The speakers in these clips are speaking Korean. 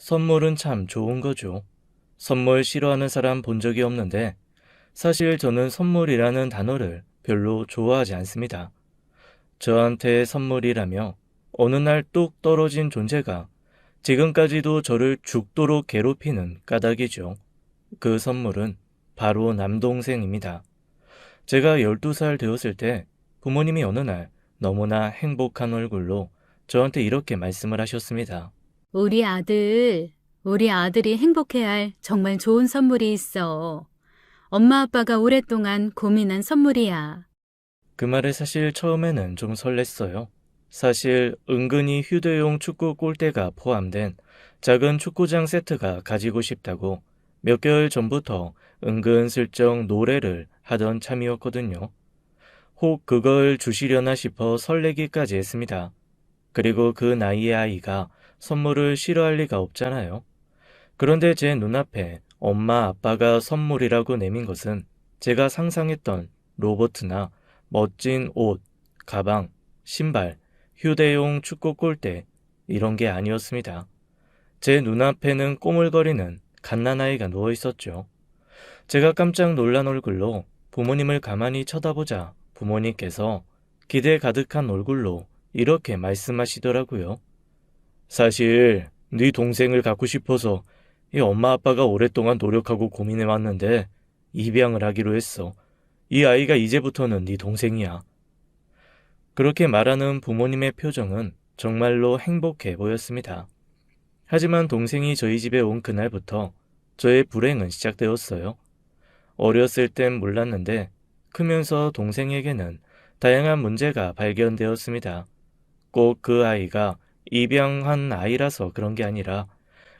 선물은 참 좋은 거죠. 선물 싫어하는 사람 본 적이 없는데 사실 저는 선물이라는 단어를 별로 좋아하지 않습니다. 저한테 선물이라며 어느 날 뚝 떨어진 존재가 지금까지도 저를 죽도록 괴롭히는 까닭이죠. 그 선물은 바로 남동생입니다. 제가 12살 되었을 때 부모님이 어느 날 너무나 행복한 얼굴로 저한테 이렇게 말씀을 하셨습니다. 우리 아들, 우리 아들이 행복해야 할 정말 좋은 선물이 있어. 엄마 아빠가 오랫동안 고민한 선물이야. 그 말에 사실 처음에는 좀 설렜어요. 사실 은근히 휴대용 축구 골대가 포함된 작은 축구장 세트가 가지고 싶다고 몇 개월 전부터 은근슬쩍 노래를 하던 참이었거든요. 혹 그걸 주시려나 싶어 설레기까지 했습니다. 그리고 그 나이의 아이가 선물을 싫어할 리가 없잖아요. 그런데 제 눈앞에 엄마 아빠가 선물이라고 내민 것은 제가 상상했던 로버트나 멋진 옷, 가방, 신발, 휴대용 축구 골대 이런 게 아니었습니다. 제 눈앞에는 꼬물거리는 갓난아이가 누워 있었죠. 제가 깜짝 놀란 얼굴로 부모님을 가만히 쳐다보자 부모님께서 기대 가득한 얼굴로 이렇게 말씀하시더라고요. 사실 네 동생을 갖고 싶어서 이 엄마 아빠가 오랫동안 노력하고 고민해 왔는데 입양을 하기로 했어. 이 아이가 이제부터는 네 동생이야. 그렇게 말하는 부모님의 표정은 정말로 행복해 보였습니다. 하지만 동생이 저희 집에 온 그날부터 저의 불행은 시작되었어요. 어렸을 땐 몰랐는데 크면서 동생에게는 다양한 문제가 발견되었습니다. 꼭 그 아이가 입양한 아이라서 그런 게 아니라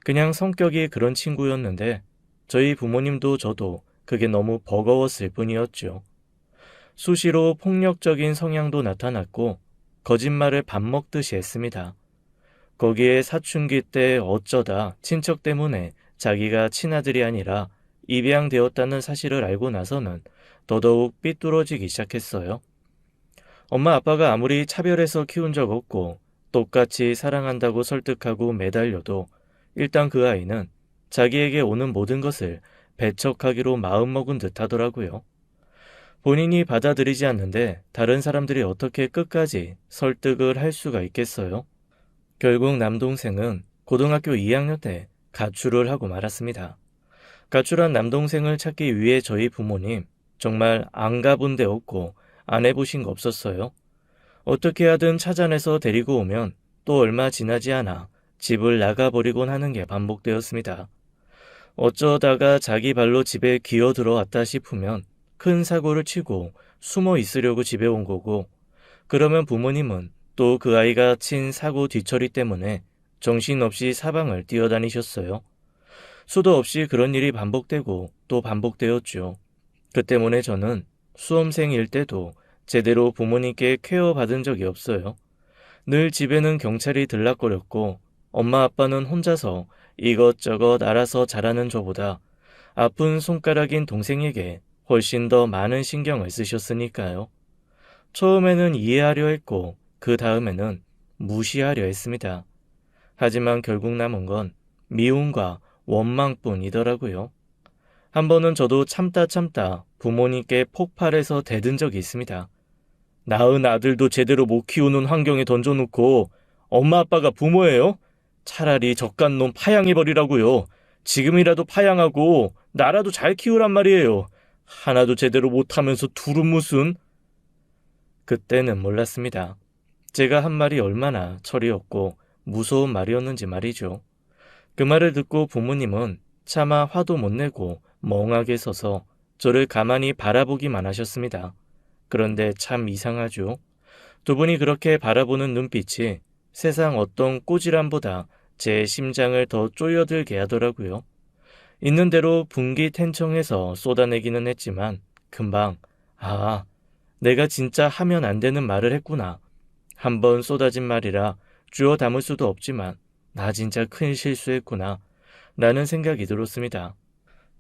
그냥 성격이 그런 친구였는데 저희 부모님도 저도 그게 너무 버거웠을 뿐이었죠. 수시로 폭력적인 성향도 나타났고 거짓말을 밥 먹듯이 했습니다. 거기에 사춘기 때 어쩌다 친척 때문에 자기가 친아들이 아니라 입양되었다는 사실을 알고 나서는 더더욱 삐뚤어지기 시작했어요. 엄마 아빠가 아무리 차별해서 키운 적 없고 똑같이 사랑한다고 설득하고 매달려도 일단 그 아이는 자기에게 오는 모든 것을 배척하기로 마음먹은 듯 하더라고요. 본인이 받아들이지 않는데 다른 사람들이 어떻게 끝까지 설득을 할 수가 있겠어요? 결국 남동생은 고등학교 2학년 때 가출을 하고 말았습니다. 가출한 남동생을 찾기 위해 저희 부모님 정말 안 가본 데 없고 안 해보신 거 없었어요. 어떻게 하든 찾아내서 데리고 오면 또 얼마 지나지 않아 집을 나가버리곤 하는 게 반복되었습니다. 어쩌다가 자기 발로 집에 기어 들어왔다 싶으면 큰 사고를 치고 숨어 있으려고 집에 온 거고, 그러면 부모님은 또 그 아이가 친 사고 뒤처리 때문에 정신없이 사방을 뛰어다니셨어요. 수도 없이 그런 일이 반복되고 또 반복되었죠. 그 때문에 저는 수험생일 때도 제대로 부모님께 케어받은 적이 없어요. 늘 집에는 경찰이 들락거렸고 엄마 아빠는 혼자서 이것저것 알아서 잘하는 저보다 아픈 손가락인 동생에게 훨씬 더 많은 신경을 쓰셨으니까요. 처음에는 이해하려 했고 그 다음에는 무시하려 했습니다. 하지만 결국 남은 건 미움과 원망뿐이더라고요. 한 번은 저도 참다 부모님께 폭발해서 대든 적이 있습니다. 낳은 아들도 제대로 못 키우는 환경에 던져놓고 엄마 아빠가 부모예요? 차라리 저깟 놈 파양해버리라고요. 지금이라도 파양하고 나라도 잘 키우란 말이에요. 하나도 제대로 못하면서 둘은 무슨... 그때는 몰랐습니다. 제가 한 말이 얼마나 철이 없고 무서운 말이었는지 말이죠. 그 말을 듣고 부모님은 차마 화도 못 내고 멍하게 서서 저를 가만히 바라보기만 하셨습니다. 그런데 참 이상하죠. 두 분이 그렇게 바라보는 눈빛이 세상 어떤 꼬지람보다 제 심장을 더 쪼여들게 하더라고요. 있는 대로 분기탱청해서 쏟아내기는 했지만 금방 내가 진짜 하면 안 되는 말을 했구나. 한번 쏟아진 말이라 주워 담을 수도 없지만 나 진짜 큰 실수했구나 라는 생각이 들었습니다.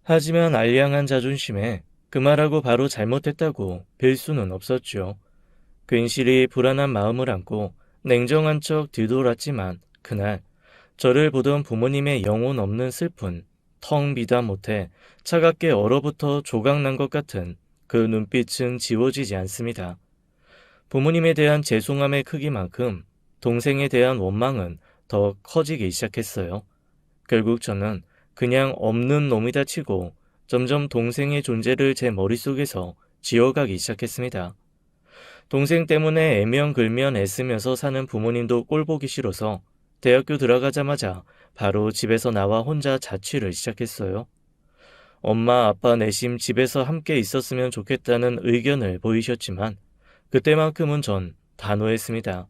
하지만 알량한 자존심에 그 말하고 바로 잘못했다고 빌 수는 없었죠. 괜시리 불안한 마음을 안고 냉정한 척 뒤돌았지만 그날 저를 보던 부모님의 영혼 없는 슬픈, 텅 비다 못해 차갑게 얼어붙어 조각난 것 같은 그 눈빛은 지워지지 않습니다. 부모님에 대한 죄송함의 크기만큼 동생에 대한 원망은 더 커지기 시작했어요. 결국 저는 그냥 없는 놈이다 치고 점점 동생의 존재를 제 머릿속에서 지워가기 시작했습니다. 동생 때문에 애면글면 애쓰면서 사는 부모님도 꼴보기 싫어서 대학교 들어가자마자 바로 집에서 나와 혼자 자취를 시작했어요. 엄마, 아빠 내심 집에서 함께 있었으면 좋겠다는 의견을 보이셨지만 그때만큼은 전 단호했습니다.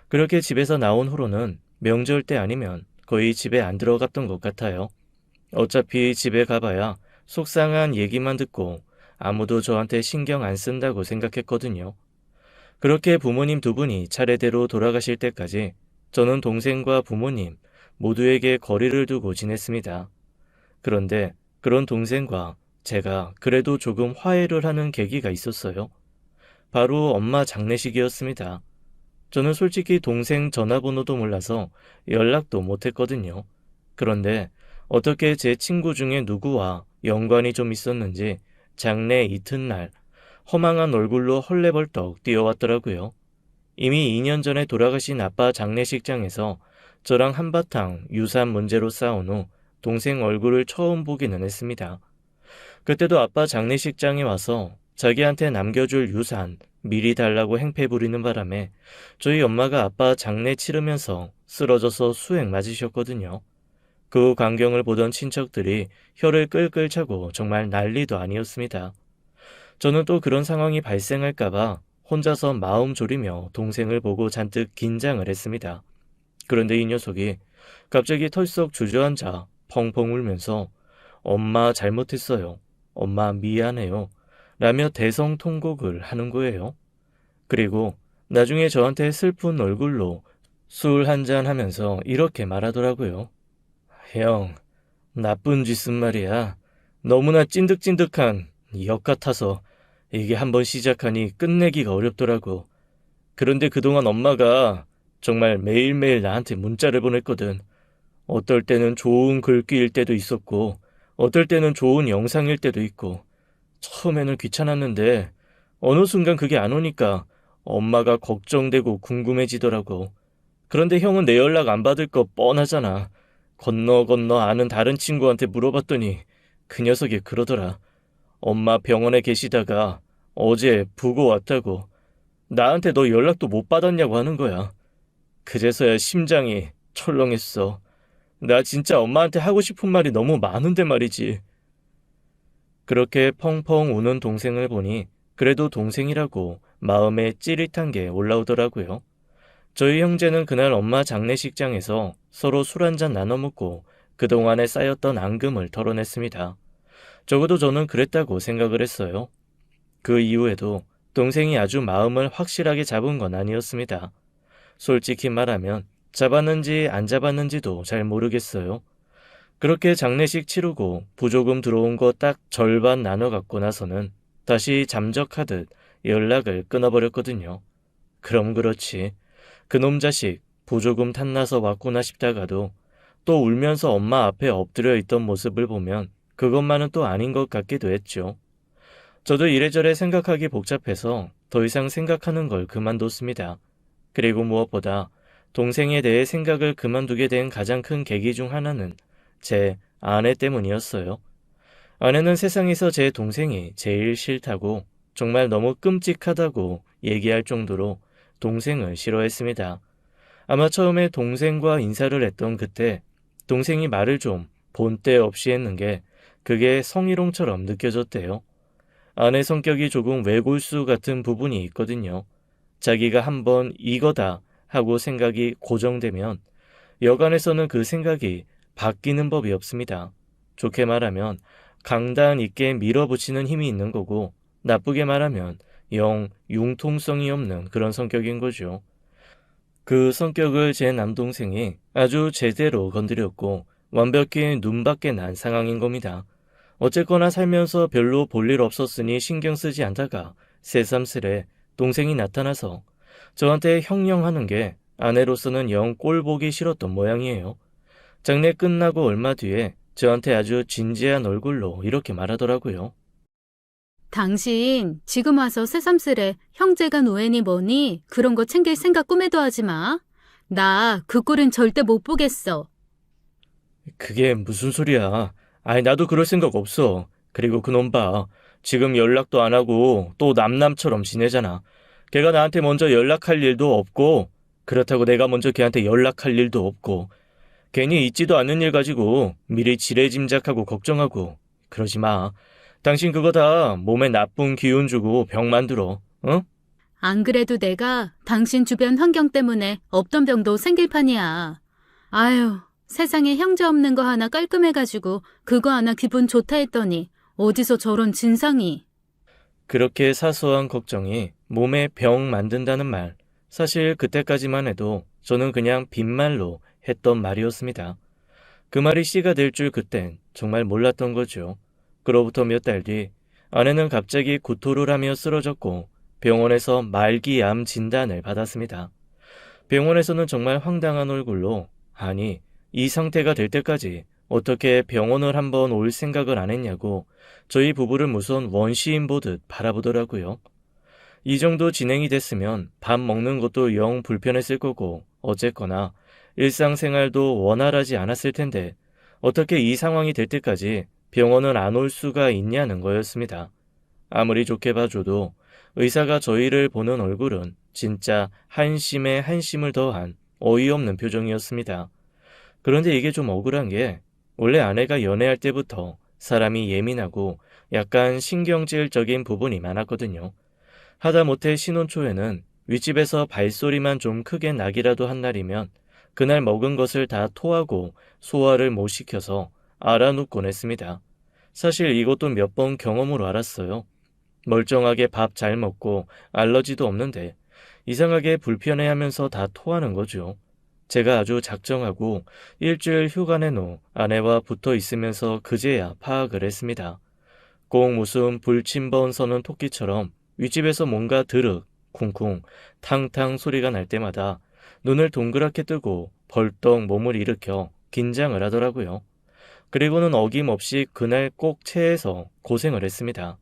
그렇게 집에서 나온 후로는 명절 때 아니면 거의 집에 안 들어갔던 것 같아요. 어차피 집에 가봐야 속상한 얘기만 듣고 아무도 저한테 신경 안 쓴다고 생각했거든요. 그렇게 부모님 두 분이 차례대로 돌아가실 때까지 저는 동생과 부모님 모두에게 거리를 두고 지냈습니다. 그런데 그런 동생과 제가 그래도 조금 화해를 하는 계기가 있었어요. 바로 엄마 장례식이었습니다. 저는 솔직히 동생 전화번호도 몰라서 연락도 못했거든요. 그런데 어떻게 제 친구 중에 누구와 연관이 좀 있었는지 장례 이튿날 허망한 얼굴로 헐레벌떡 뛰어왔더라고요. 이미 2년 전에 돌아가신 아빠 장례식장에서 저랑 한바탕 유산 문제로 싸운 후 동생 얼굴을 처음 보기는 했습니다. 그때도 아빠 장례식장에 와서 자기한테 남겨줄 유산 미리 달라고 행패 부리는 바람에 저희 엄마가 아빠 장례 치르면서 쓰러져서 수액 맞으셨거든요. 그 광경을 보던 친척들이 혀를 끌끌 차고 정말 난리도 아니었습니다. 저는 또 그런 상황이 발생할까봐 혼자서 마음 졸이며 동생을 보고 잔뜩 긴장을 했습니다. 그런데 이 녀석이 갑자기 털썩 주저앉아 펑펑 울면서 엄마 잘못했어요. 엄마 미안해요. 라며 대성통곡을 하는 거예요. 그리고 나중에 저한테 슬픈 얼굴로 술 한잔 하면서 이렇게 말하더라고요. 형, 나쁜 짓은 말이야. 너무나 찐득찐득한 역 같아서 이게 한번 시작하니 끝내기가 어렵더라고. 그런데 그동안 엄마가 정말 매일매일 나한테 문자를 보냈거든. 어떨 때는 좋은 글귀일 때도 있었고, 어떨 때는 좋은 영상일 때도 있고, 처음에는 귀찮았는데, 어느 순간 그게 안 오니까 엄마가 걱정되고 궁금해지더라고. 그런데 형은 내 연락 안 받을 거 뻔하잖아. 건너 건너 아는 다른 친구한테 물어봤더니 그 녀석이 그러더라. 엄마 병원에 계시다가 어제 부고 왔다고. 나한테 너 연락도 못 받았냐고 하는 거야. 그제서야 심장이 철렁했어. 나 진짜 엄마한테 하고 싶은 말이 너무 많은데 말이지. 그렇게 펑펑 우는 동생을 보니 그래도 동생이라고 마음에 찌릿한 게 올라오더라고요. 저희 형제는 그날 엄마 장례식장에서 서로 술 한잔 나눠 먹고 그동안에 쌓였던 앙금을 털어냈습니다. 적어도 저는 그랬다고 생각을 했어요. 그 이후에도 동생이 아주 마음을 확실하게 잡은 건 아니었습니다. 솔직히 말하면 잡았는지 안 잡았는지도 잘 모르겠어요. 그렇게 장례식 치르고 부조금 들어온 거 딱 절반 나눠 갖고 나서는 다시 잠적하듯 연락을 끊어버렸거든요. 그럼 그렇지. 그놈 자식 부조금 탐나서 왔구나 싶다가도 또 울면서 엄마 앞에 엎드려 있던 모습을 보면 그것만은 또 아닌 것 같기도 했죠. 저도 이래저래 생각하기 복잡해서 더 이상 생각하는 걸 그만뒀습니다. 그리고 무엇보다 동생에 대해 생각을 그만두게 된 가장 큰 계기 중 하나는 제 아내 때문이었어요. 아내는 세상에서 제 동생이 제일 싫다고 정말 너무 끔찍하다고 얘기할 정도로 동생을 싫어했습니다. 아마 처음에 동생과 인사를 했던 그때 동생이 말을 좀 본때 없이 했는 게 그게 성희롱처럼 느껴졌대요. 아내 성격이 조금 외골수 같은 부분이 있거든요. 자기가 한번 이거다 하고 생각이 고정되면 여간에서는 그 생각이 바뀌는 법이 없습니다. 좋게 말하면 강단 있게 밀어붙이는 힘이 있는 거고 나쁘게 말하면 영 융통성이 없는 그런 성격인 거죠. 그 성격을 제 남동생이 아주 제대로 건드렸고 완벽히 눈밖에 난 상황인 겁니다. 어쨌거나 살면서 별로 볼 일 없었으니 신경 쓰지 않다가 새삼스레 동생이 나타나서 저한테 형령하는 게 아내로서는 영 꼴 보기 싫었던 모양이에요. 장례 끝나고 얼마 뒤에 저한테 아주 진지한 얼굴로 이렇게 말하더라고요. 당신 지금 와서 새삼스레 형제가 노예니 뭐니 그런 거 챙길 생각 꿈에도 하지 마. 나 그 꼴은 절대 못 보겠어. 그게 무슨 소리야. 아니, 나도 그럴 생각 없어. 그리고 그놈 봐. 지금 연락도 안 하고 또 남남처럼 지내잖아. 걔가 나한테 먼저 연락할 일도 없고, 그렇다고 내가 먼저 걔한테 연락할 일도 없고, 괜히 있지도 않은 일 가지고 미리 지레짐작하고 걱정하고 그러지 마. 당신 그거 다 몸에 나쁜 기운 주고 병 만들어. 어? 안 그래도 내가 당신 주변 환경 때문에 없던 병도 생길 판이야. 아유, 세상에 형제 없는 거 하나 깔끔해가지고 그거 하나 기분 좋다 했더니 어디서 저런 진상이. 그렇게 사소한 걱정이 몸에 병 만든다는 말. 사실 그때까지만 해도 저는 그냥 빈말로 했던 말이었습니다. 그 말이 씨가 될 줄 그땐 정말 몰랐던 거죠. 그로부터 몇 달 뒤 아내는 갑자기 구토를 하며 쓰러졌고 병원에서 말기암 진단을 받았습니다. 병원에서는 정말 황당한 얼굴로 아니 이 상태가 될 때까지 어떻게 병원을 한번 올 생각을 안 했냐고 저희 부부를 무슨 원시인 보듯 바라보더라고요. 이 정도 진행이 됐으면 밥 먹는 것도 영 불편했을 거고 어쨌거나 일상생활도 원활하지 않았을 텐데 어떻게 이 상황이 될 때까지 병원을 안 올 수가 있냐는 거였습니다. 아무리 좋게 봐줘도 의사가 저희를 보는 얼굴은 진짜 한심에 한심을 더한 어이없는 표정이었습니다. 그런데 이게 좀 억울한 게 원래 아내가 연애할 때부터 사람이 예민하고 약간 신경질적인 부분이 많았거든요. 하다못해 신혼 초에는 윗집에서 발소리만 좀 크게 나기라도 한 날이면 그날 먹은 것을 다 토하고 소화를 못 시켜서 알아눕곤 했습니다. 사실 이것도 몇 번 경험으로 알았어요. 멀쩡하게 밥 잘 먹고 알러지도 없는데 이상하게 불편해하면서 다 토하는 거죠. 제가 아주 작정하고 일주일 휴가 낸 후 아내와 붙어 있으면서 그제야 파악을 했습니다. 꼭 무슨 불침번 서는 토끼처럼 윗집에서 뭔가 드륵, 쿵쿵, 탕탕 소리가 날 때마다 눈을 동그랗게 뜨고 벌떡 몸을 일으켜 긴장을 하더라고요. 그리고는 어김없이 그날 꼭 체해서 고생을 했습니다.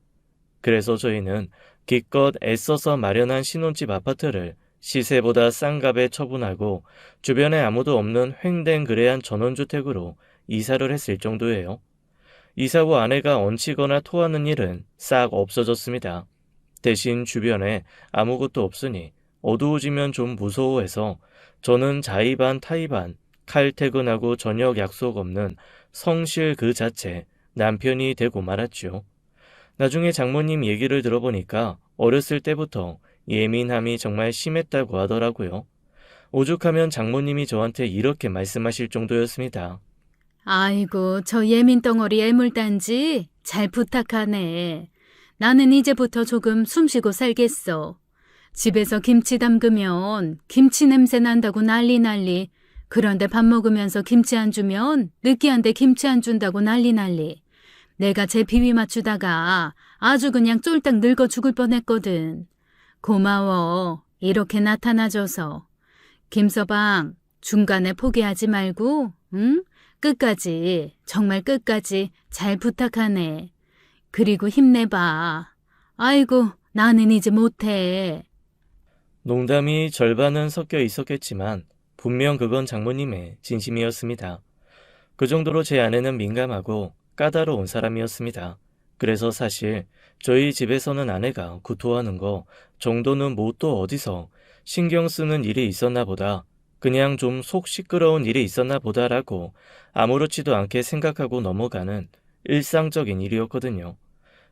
그래서 저희는 기껏 애써서 마련한 신혼집 아파트를 시세보다 싼 값에 처분하고 주변에 아무도 없는 횡댕 그레한 전원주택으로 이사를 했을 정도예요. 이사 후 아내가 얹히거나 토하는 일은 싹 없어졌습니다. 대신 주변에 아무것도 없으니 어두워지면 좀 무서워해서 저는 자의반 타의반 칼퇴근하고 저녁 약속 없는 성실 그 자체 남편이 되고 말았죠. 나중에 장모님 얘기를 들어보니까 어렸을 때부터 예민함이 정말 심했다고 하더라고요. 오죽하면 장모님이 저한테 이렇게 말씀하실 정도였습니다. 아이고, 저 예민 덩어리 애물단지 잘 부탁하네. 나는 이제부터 조금 숨쉬고 살겠어. 집에서 김치 담그면 김치 냄새 난다고 난리. 그런데 밥 먹으면서 김치 안 주면 느끼한데 김치 안 준다고 난리. 내가 제 비위 맞추다가 아주 그냥 쫄딱 늙어 죽을 뻔했거든. 고마워. 이렇게 나타나줘서. 김서방, 중간에 포기하지 말고, 응? 끝까지, 정말 끝까지 잘 부탁하네. 그리고 힘내봐. 아이고, 나는 이제 못해. 농담이 절반은 섞여 있었겠지만 분명 그건 장모님의 진심이었습니다. 그 정도로 제 아내는 민감하고 까다로운 사람이었습니다. 그래서 사실 저희 집에서는 아내가 구토하는 거 정도는 뭐 또 어디서 신경 쓰는 일이 있었나 보다, 그냥 좀 속 시끄러운 일이 있었나 보다라고 아무렇지도 않게 생각하고 넘어가는 일상적인 일이었거든요.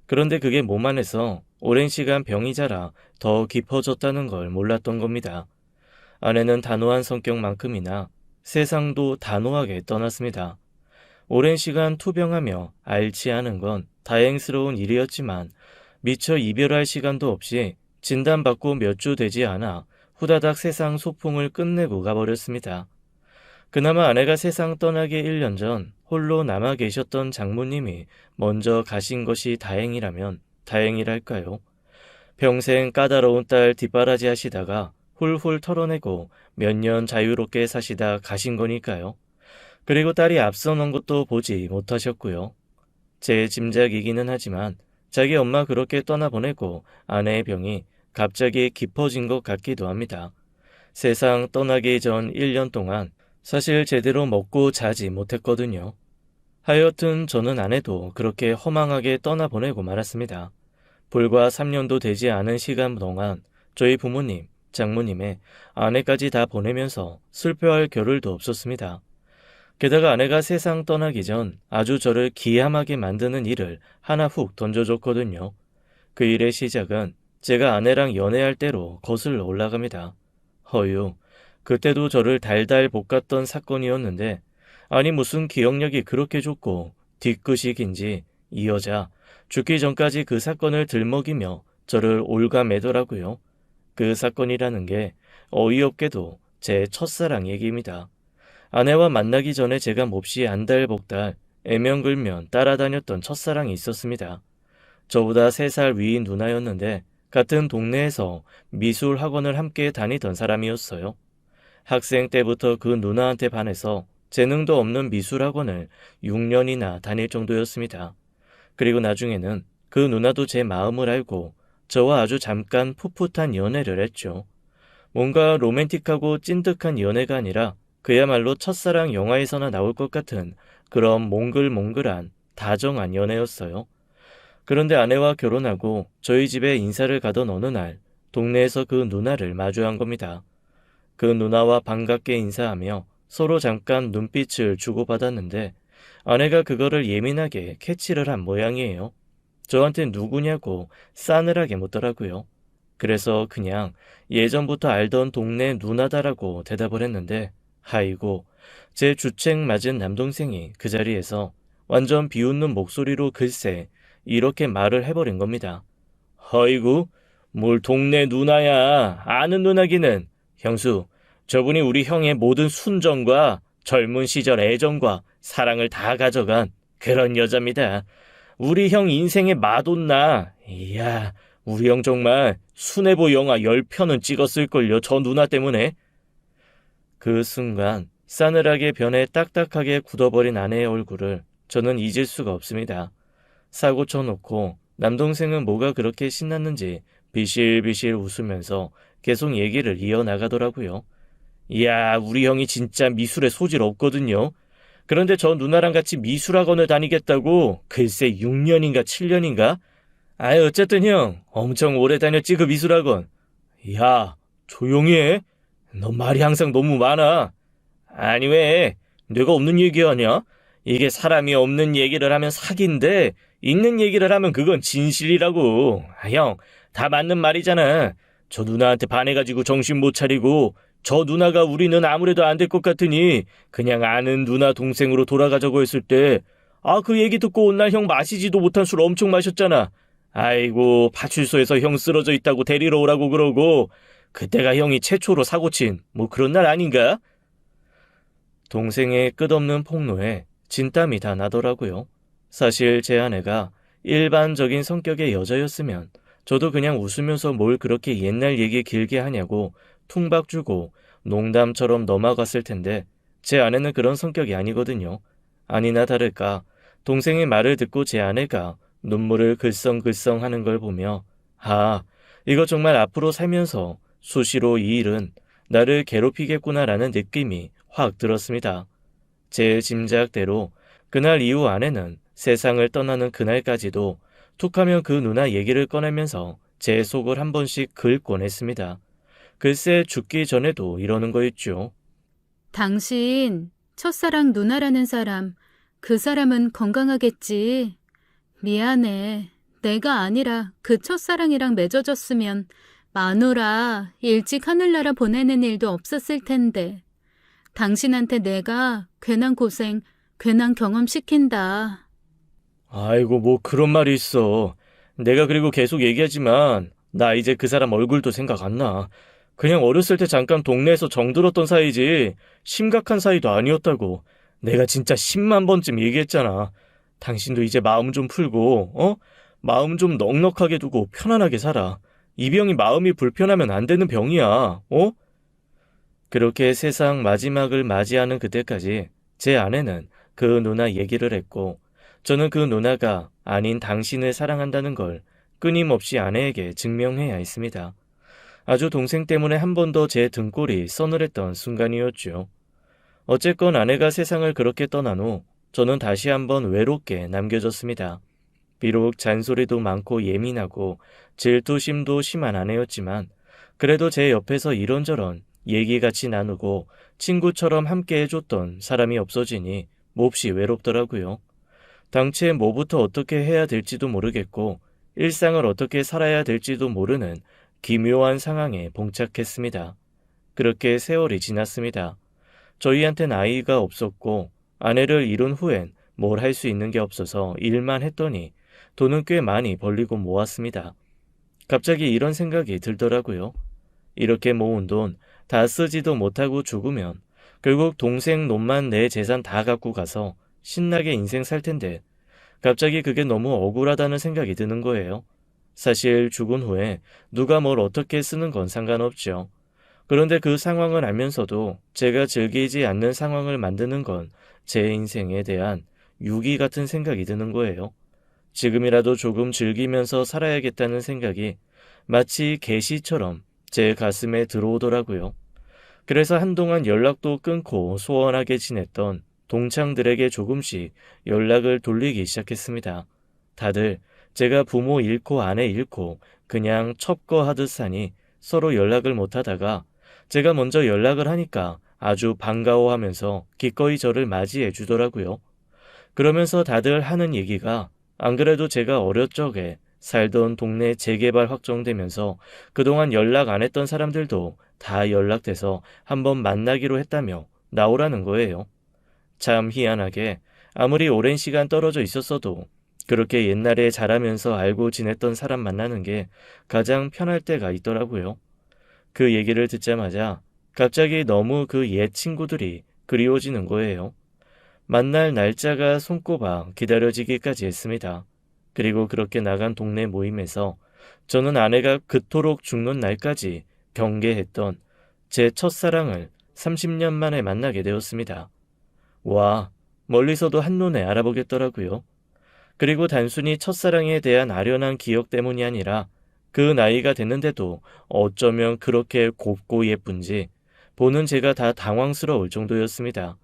그런데 그게 몸 안에서 오랜 시간 병이 자라 더 깊어졌다는 걸 몰랐던 겁니다. 아내는 단호한 성격만큼이나 세상도 단호하게 떠났습니다. 오랜 시간 투병하며 앓지 않은 건 다행스러운 일이었지만 미처 이별할 시간도 없이 진단받고 몇 주 되지 않아 후다닥 세상 소풍을 끝내고 가버렸습니다. 그나마 아내가 세상 떠나기 1년 전 홀로 남아 계셨던 장모님이 먼저 가신 것이 다행이라면 다행이랄까요. 평생 까다로운 딸 뒷바라지 하시다가 훌훌 털어내고 몇 년 자유롭게 사시다 가신 거니까요. 그리고 딸이 앞서 놓은 것도 보지 못하셨고요. 제 짐작이기는 하지만 자기 엄마 그렇게 떠나보내고 아내의 병이 갑자기 깊어진 것 같기도 합니다. 세상 떠나기 전 1년 동안 사실 제대로 먹고 자지 못했거든요. 하여튼 저는 아내도 그렇게 허망하게 떠나보내고 말았습니다. 불과 3년도 되지 않은 시간 동안 저희 부모님, 장모님의 아내까지 다 보내면서 슬퍼할 겨를도 없었습니다. 게다가 아내가 세상 떠나기 전 아주 저를 기함하게 만드는 일을 하나 훅 던져줬거든요. 그 일의 시작은 제가 아내랑 연애할 때로 거슬러 올라갑니다. 허유, 그때도 저를 달달 볶았던 사건이었는데 아니 무슨 기억력이 그렇게 좋고 뒤끝이 긴지 이 여자 죽기 전까지 그 사건을 들먹이며 저를 올가매더라고요. 그 사건이라는 게 어이없게도 제 첫사랑 얘기입니다. 아내와 만나기 전에 제가 몹시 안달복달 애명글면 따라다녔던 첫사랑이 있었습니다. 저보다 3살 위인 누나였는데 같은 동네에서 미술 학원을 함께 다니던 사람이었어요. 학생 때부터 그 누나한테 반해서 재능도 없는 미술 학원을 6년이나 다닐 정도였습니다. 그리고 나중에는 그 누나도 제 마음을 알고 저와 아주 잠깐 풋풋한 연애를 했죠. 뭔가 로맨틱하고 찐득한 연애가 아니라 그야말로 첫사랑 영화에서나 나올 것 같은 그런 몽글몽글한 다정한 연애였어요. 그런데 아내와 결혼하고 저희 집에 인사를 가던 어느 날 동네에서 그 누나를 마주한 겁니다. 그 누나와 반갑게 인사하며 서로 잠깐 눈빛을 주고받았는데 아내가 그거를 예민하게 캐치를 한 모양이에요. 저한테 누구냐고 싸늘하게 묻더라고요. 그래서 그냥 예전부터 알던 동네 누나다라고 대답을 했는데 아이고, 제 주책 맞은 남동생이 그 자리에서 완전 비웃는 목소리로 글쎄 이렇게 말을 해버린 겁니다. 아이고, 뭘 동네 누나야. 아는 누나기는. 형수, 저분이 우리 형의 모든 순정과 젊은 시절 애정과 사랑을 다 가져간 그런 여자입니다. 우리 형 인생의 마돈나. 이야, 우리 형 정말 순애보 영화 10편은 찍었을걸요. 저 누나 때문에. 그 순간 싸늘하게 변해 딱딱하게 굳어버린 아내의 얼굴을 저는 잊을 수가 없습니다. 사고 쳐놓고 남동생은 뭐가 그렇게 신났는지 비실비실 웃으면서 계속 얘기를 이어나가더라고요. 이야, 우리 형이 진짜 미술에 소질 없거든요. 그런데 저 누나랑 같이 미술학원을 다니겠다고 글쎄 6년인가 7년인가? 아유, 어쨌든 형 엄청 오래 다녔지 그 미술학원. 야, 조용히 해. 너 말이 항상 너무 많아. 아니 왜? 내가 없는 얘기하냐? 이게 사람이 없는 얘기를 하면 사기인데 있는 얘기를 하면 그건 진실이라고. 형, 다 맞는 말이잖아. 저 누나한테 반해가지고 정신 못 차리고 저 누나가 우리는 아무래도 안 될 것 같으니 그냥 아는 누나 동생으로 돌아가자고 했을 때 그 얘기 듣고 온 날 형 마시지도 못한 술 엄청 마셨잖아. 아이고, 파출소에서 형 쓰러져 있다고 데리러 오라고 그러고 그때가 형이 최초로 사고친 뭐 그런 날 아닌가? 동생의 끝없는 폭로에 진땀이 다 나더라고요. 사실 제 아내가 일반적인 성격의 여자였으면 저도 그냥 웃으면서 뭘 그렇게 옛날 얘기 길게 하냐고 퉁박 주고 농담처럼 넘어갔을 텐데 제 아내는 그런 성격이 아니거든요. 아니나 다를까 동생의 말을 듣고 제 아내가 눈물을 글썽글썽 하는 걸 보며 이거 정말 앞으로 살면서 수시로 이 일은 나를 괴롭히겠구나라는 느낌이 확 들었습니다. 제 짐작대로 그날 이후 아내는 세상을 떠나는 그날까지도 툭하면 그 누나 얘기를 꺼내면서 제 속을 한 번씩 긁곤 했습니다. 글쎄 죽기 전에도 이러는 거였죠. 당신 첫사랑 누나라는 사람, 그 사람은 건강하겠지. 미안해. 내가 아니라 그 첫사랑이랑 맺어졌으면 마누라 일찍 하늘나라 보내는 일도 없었을 텐데. 당신한테 내가 괜한 고생, 괜한 경험 시킨다. 아이고 뭐 그런 말이 있어. 내가 그리고 계속 얘기하지만 나 이제 그 사람 얼굴도 생각 안 나. 그냥 어렸을 때 잠깐 동네에서 정들었던 사이지 심각한 사이도 아니었다고. 내가 진짜 10만 번쯤 얘기했잖아. 당신도 이제 마음 좀 풀고 마음 좀 넉넉하게 두고 편안하게 살아. 이 병이 마음이 불편하면 안 되는 병이야. 어? 그렇게 세상 마지막을 맞이하는 그때까지 제 아내는 그 누나 얘기를 했고 저는 그 누나가 아닌 당신을 사랑한다는 걸 끊임없이 아내에게 증명해야 했습니다. 아주 동생 때문에 한 번 더 제 등골이 서늘했던 순간이었죠. 어쨌건 아내가 세상을 그렇게 떠난 후 저는 다시 한번 외롭게 남겨졌습니다. 비록 잔소리도 많고 예민하고 질투심도 심한 아내였지만 그래도 제 옆에서 이런저런 얘기같이 나누고 친구처럼 함께 해줬던 사람이 없어지니 몹시 외롭더라고요. 당최 뭐부터 어떻게 해야 될지도 모르겠고 일상을 어떻게 살아야 될지도 모르는 기묘한 상황에 봉착했습니다. 그렇게 세월이 지났습니다. 저희한텐 아이가 없었고 아내를 잃은 후엔 뭘 할 수 있는 게 없어서 일만 했더니 돈은 꽤 많이 벌리고 모았습니다. 갑자기 이런 생각이 들더라고요. 이렇게 모은 돈 다 쓰지도 못하고 죽으면 결국 동생 놈만 내 재산 다 갖고 가서 신나게 인생 살 텐데 갑자기 그게 너무 억울하다는 생각이 드는 거예요. 사실 죽은 후에 누가 뭘 어떻게 쓰는 건 상관없죠. 그런데 그 상황을 알면서도 제가 즐기지 않는 상황을 만드는 건 제 인생에 대한 유기 같은 생각이 드는 거예요. 지금이라도 조금 즐기면서 살아야겠다는 생각이 마치 계시처럼 제 가슴에 들어오더라고요. 그래서 한동안 연락도 끊고 소원하게 지냈던 동창들에게 조금씩 연락을 돌리기 시작했습니다. 다들 제가 부모 잃고 아내 잃고 그냥 첩거하듯 사니 서로 연락을 못하다가 제가 먼저 연락을 하니까 아주 반가워하면서 기꺼이 저를 맞이해 주더라고요. 그러면서 다들 하는 얘기가 안 그래도 제가 어렸 적에 살던 동네 재개발 확정되면서 그동안 연락 안 했던 사람들도 다 연락돼서 한번 만나기로 했다며 나오라는 거예요. 참 희한하게 아무리 오랜 시간 떨어져 있었어도 그렇게 옛날에 자라면서 알고 지냈던 사람 만나는 게 가장 편할 때가 있더라고요. 그 얘기를 듣자마자 갑자기 너무 그 옛 친구들이 그리워지는 거예요. 만날 날짜가 손꼽아 기다려지기까지 했습니다. 그리고 그렇게 나간 동네 모임에서 저는 아내가 그토록 죽는 날까지 경계했던 제 첫사랑을 30년 만에 만나게 되었습니다. 와, 멀리서도 한눈에 알아보겠더라고요. 그리고 단순히 첫사랑에 대한 아련한 기억 때문이 아니라 그 나이가 됐는데도 어쩌면 그렇게 곱고 예쁜지 보는 제가 다 당황스러울 정도였습니다.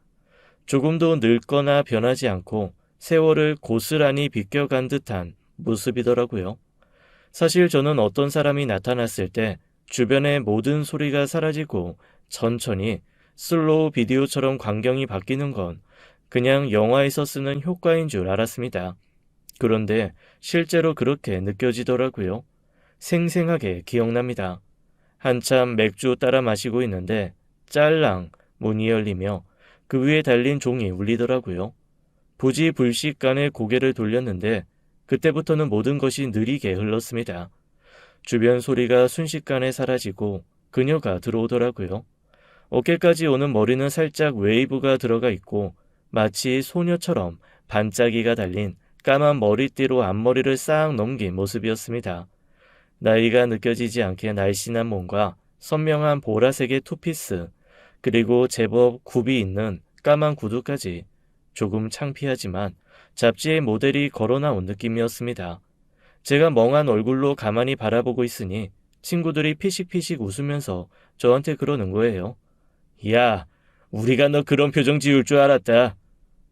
조금도 늙거나 변하지 않고 세월을 고스란히 비껴간 듯한 모습이더라고요. 사실 저는 어떤 사람이 나타났을 때 주변의 모든 소리가 사라지고 천천히 슬로우 비디오처럼 광경이 바뀌는 건 그냥 영화에서 쓰는 효과인 줄 알았습니다. 그런데 실제로 그렇게 느껴지더라고요. 생생하게 기억납니다. 한참 맥주 따라 마시고 있는데 짤랑 문이 열리며 그 위에 달린 종이 울리더라고요. 부지불식간에 고개를 돌렸는데 그때부터는 모든 것이 느리게 흘렀습니다. 주변 소리가 순식간에 사라지고 그녀가 들어오더라고요. 어깨까지 오는 머리는 살짝 웨이브가 들어가 있고 마치 소녀처럼 반짝이가 달린 까만 머리띠로 앞머리를 싹 넘긴 모습이었습니다. 나이가 느껴지지 않게 날씬한 몸과 선명한 보라색의 투피스, 그리고 제법 굽이 있는 까만 구두까지 조금 창피하지만 잡지의 모델이 걸어나온 느낌이었습니다. 제가 멍한 얼굴로 가만히 바라보고 있으니 친구들이 피식피식 웃으면서 저한테 그러는 거예요. 야, 우리가 너 그런 표정 지을 줄 알았다.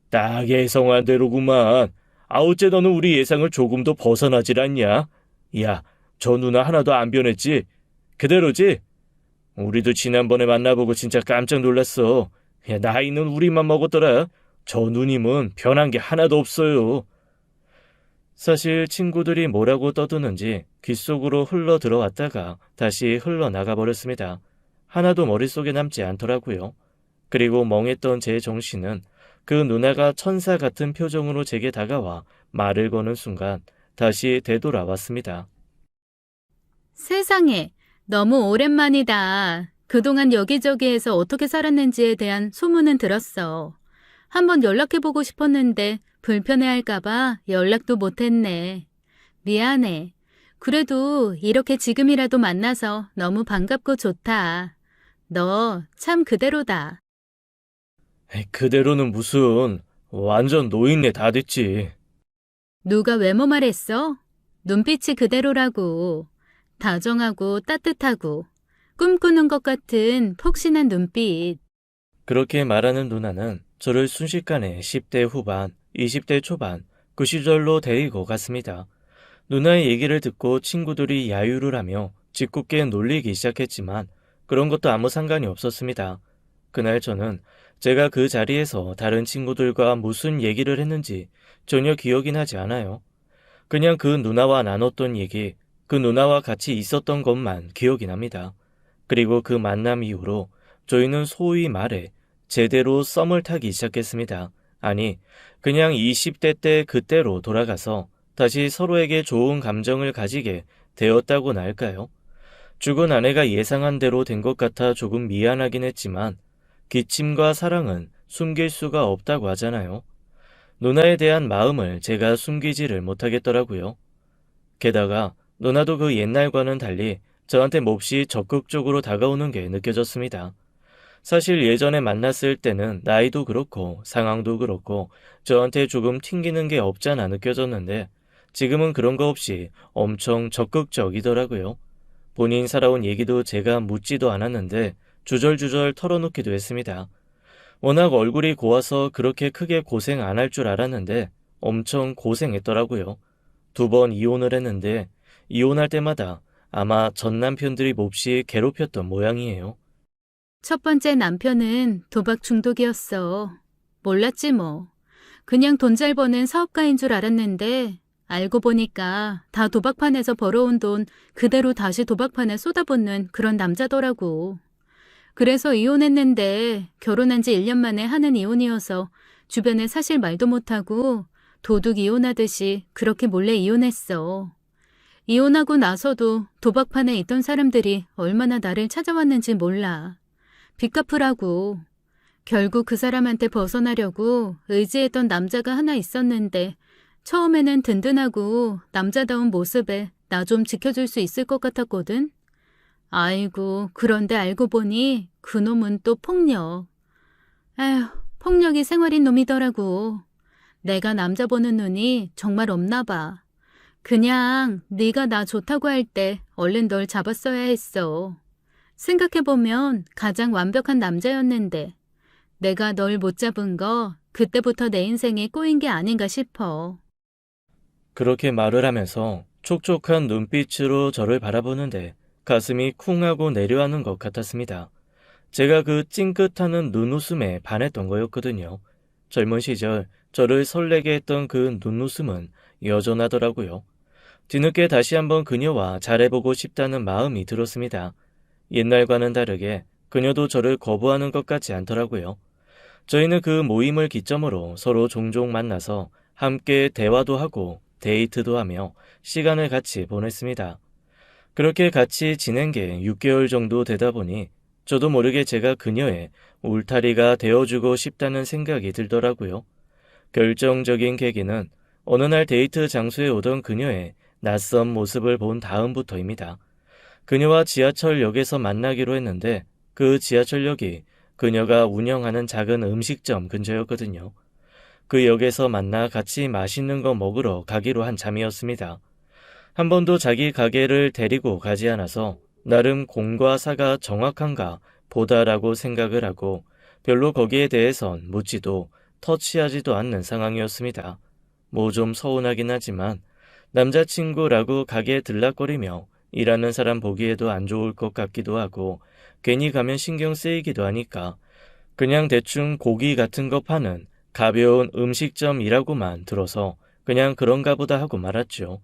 딱 예상한 대로구만. 아우째 너는 우리 예상을 조금도 벗어나질 않냐? 야, 저 누나 하나도 안 변했지? 그대로지? 우리도 지난번에 만나보고 진짜 깜짝 놀랐어. 야, 나이는 우리만 먹었더라. 저 누님은 변한 게 하나도 없어요. 사실 친구들이 뭐라고 떠드는지 귓속으로 흘러 들어왔다가 다시 흘러나가 버렸습니다. 하나도 머릿속에 남지 않더라고요. 그리고 멍했던 제 정신은 그 누나가 천사 같은 표정으로 제게 다가와 말을 거는 순간 다시 되돌아왔습니다. 세상에, 너무 오랜만이다. 그동안 여기저기에서 어떻게 살았는지에 대한 소문은 들었어. 한번 연락해보고 싶었는데 불편해할까봐 연락도 못했네. 미안해. 그래도 이렇게 지금이라도 만나서 너무 반갑고 좋다. 너 참 그대로다. 에이, 그대로는 무슨 완전 노인네 다 됐지. 누가 외모 말했어? 눈빛이 그대로라고. 다정하고 따뜻하고 꿈꾸는 것 같은 폭신한 눈빛. 그렇게 말하는 누나는 저를 순식간에 10대 후반, 20대 초반 그 시절로 데리고 갔습니다. 누나의 얘기를 듣고 친구들이 야유를 하며 짓궂게 놀리기 시작했지만 그런 것도 아무 상관이 없었습니다. 그날 저는 제가 그 자리에서 다른 친구들과 무슨 얘기를 했는지 전혀 기억이 나지 않아요. 그냥 그 누나와 나눴던 얘기, 그 누나와 같이 있었던 것만 기억이 납니다. 그리고 그 만남 이후로 저희는 소위 말해 제대로 썸을 타기 시작했습니다. 아니, 그냥 20대 때 그때로 돌아가서 다시 서로에게 좋은 감정을 가지게 되었다고나 할까요? 죽은 아내가 예상한 대로 된 것 같아 조금 미안하긴 했지만 기침과 사랑은 숨길 수가 없다고 하잖아요. 누나에 대한 마음을 제가 숨기지를 못하겠더라고요. 게다가 누나도 그 옛날과는 달리 저한테 몹시 적극적으로 다가오는 게 느껴졌습니다. 사실 예전에 만났을 때는 나이도 그렇고 상황도 그렇고 저한테 조금 튕기는 게 없잖아 느껴졌는데 지금은 그런 거 없이 엄청 적극적이더라고요. 본인 살아온 얘기도 제가 묻지도 않았는데 주절주절 털어놓기도 했습니다. 워낙 얼굴이 고와서 그렇게 크게 고생 안 할 줄 알았는데 엄청 고생했더라고요. 2번 이혼을 했는데 이혼할 때마다 아마 전 남편들이 몹시 괴롭혔던 모양이에요. 첫 번째 남편은 도박 중독이었어. 몰랐지 뭐. 그냥 돈 잘 버는 사업가인 줄 알았는데 알고 보니까 다 도박판에서 벌어온 돈 그대로 다시 도박판에 쏟아붓는 그런 남자더라고. 그래서 이혼했는데 결혼한 지 1년 만에 하는 이혼이어서 주변에 사실 말도 못하고 도둑 이혼하듯이 그렇게 몰래 이혼했어. 이혼하고 나서도 도박판에 있던 사람들이 얼마나 나를 찾아왔는지 몰라. 빚 갚으라고. 결국 그 사람한테 벗어나려고 의지했던 남자가 하나 있었는데 처음에는 든든하고 남자다운 모습에 나 좀 지켜줄 수 있을 것 같았거든. 아이고, 그런데 알고 보니 그놈은 또 폭력. 에휴, 폭력이 생활인 놈이더라고. 내가 남자 보는 눈이 정말 없나 봐. 그냥 네가 나 좋다고 할 때 얼른 널 잡았어야 했어. 생각해보면 가장 완벽한 남자였는데 내가 널 못 잡은 거 그때부터 내 인생에 꼬인 게 아닌가 싶어. 그렇게 말을 하면서 촉촉한 눈빛으로 저를 바라보는데 가슴이 쿵 하고 내려앉는 것 같았습니다. 제가 그 찡긋하는 눈웃음에 반했던 거였거든요. 젊은 시절 저를 설레게 했던 그 눈웃음은 여전하더라고요. 뒤늦게 다시 한번 그녀와 잘해보고 싶다는 마음이 들었습니다. 옛날과는 다르게 그녀도 저를 거부하는 것 같지 않더라고요. 저희는 그 모임을 기점으로 서로 종종 만나서 함께 대화도 하고 데이트도 하며 시간을 같이 보냈습니다. 그렇게 같이 지낸 게 6개월 정도 되다 보니 저도 모르게 제가 그녀의 울타리가 되어주고 싶다는 생각이 들더라고요. 결정적인 계기는 어느 날 데이트 장소에 오던 그녀의 낯선 모습을 본 다음부터입니다. 그녀와 지하철역에서 만나기로 했는데 그 지하철역이 그녀가 운영하는 작은 음식점 근처였거든요. 그 역에서 만나 같이 맛있는 거 먹으러 가기로 한 참이었습니다. 한 번도 자기 가게를 데리고 가지 않아서 나름 공과 사가 정확한가 보다라고 생각을 하고 별로 거기에 대해선 묻지도 터치하지도 않는 상황이었습니다. 뭐 좀 서운하긴 하지만 남자친구라고 가게에 들락거리며 일하는 사람 보기에도 안 좋을 것 같기도 하고 괜히 가면 신경 쓰이기도 하니까 그냥 대충 고기 같은 거 파는 가벼운 음식점이라고만 들어서 그냥 그런가 보다 하고 말았죠.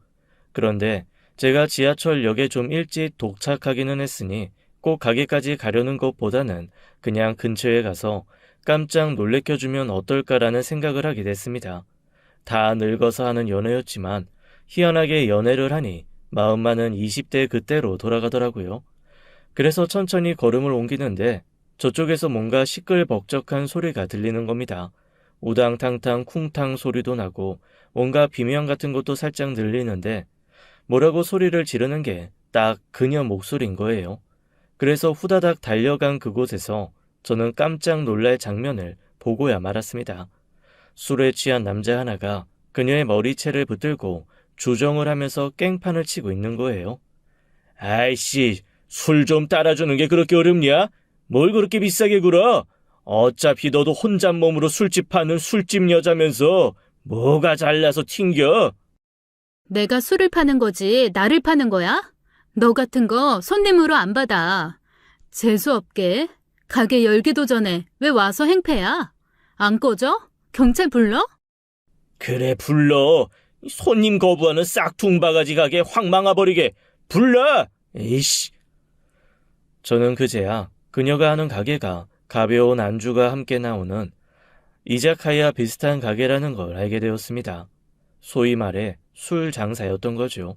그런데 제가 지하철역에 좀 일찍 도착하기는 했으니 꼭 가게까지 가려는 것보다는 그냥 근처에 가서 깜짝 놀래켜주면 어떨까라는 생각을 하게 됐습니다. 다 늙어서 하는 연애였지만 희한하게 연애를 하니 마음만은 20대 그때로 돌아가더라고요. 그래서 천천히 걸음을 옮기는데 저쪽에서 뭔가 시끌벅적한 소리가 들리는 겁니다. 우당탕탕 쿵탕 소리도 나고 뭔가 비명 같은 것도 살짝 들리는데 뭐라고 소리를 지르는 게 딱 그녀 목소리인 거예요. 그래서 후다닥 달려간 그곳에서 저는 깜짝 놀랄 장면을 보고야 말았습니다. 술에 취한 남자 하나가 그녀의 머리채를 붙들고 주정을 하면서 깽판을 치고 있는 거예요. 아이씨, 술 좀 따라주는 게 그렇게 어렵냐? 뭘 그렇게 비싸게 굴어? 어차피 너도 혼잣몸으로 술집 파는 술집 여자면서 뭐가 잘나서 튕겨? 내가 술을 파는 거지 나를 파는 거야? 너 같은 거 손님으로 안 받아. 재수없게. 가게 열기도 전에 왜 와서 행패야? 안 꺼져? 경찰 불러? 그래, 불러. 손님 거부하는 싹퉁바가지 가게 확 망아버리게. 불러! 에이씨. 저는 그제야 그녀가 하는 가게가 가벼운 안주가 함께 나오는 이자카야 비슷한 가게라는 걸 알게 되었습니다. 소위 말해 술 장사였던 거죠.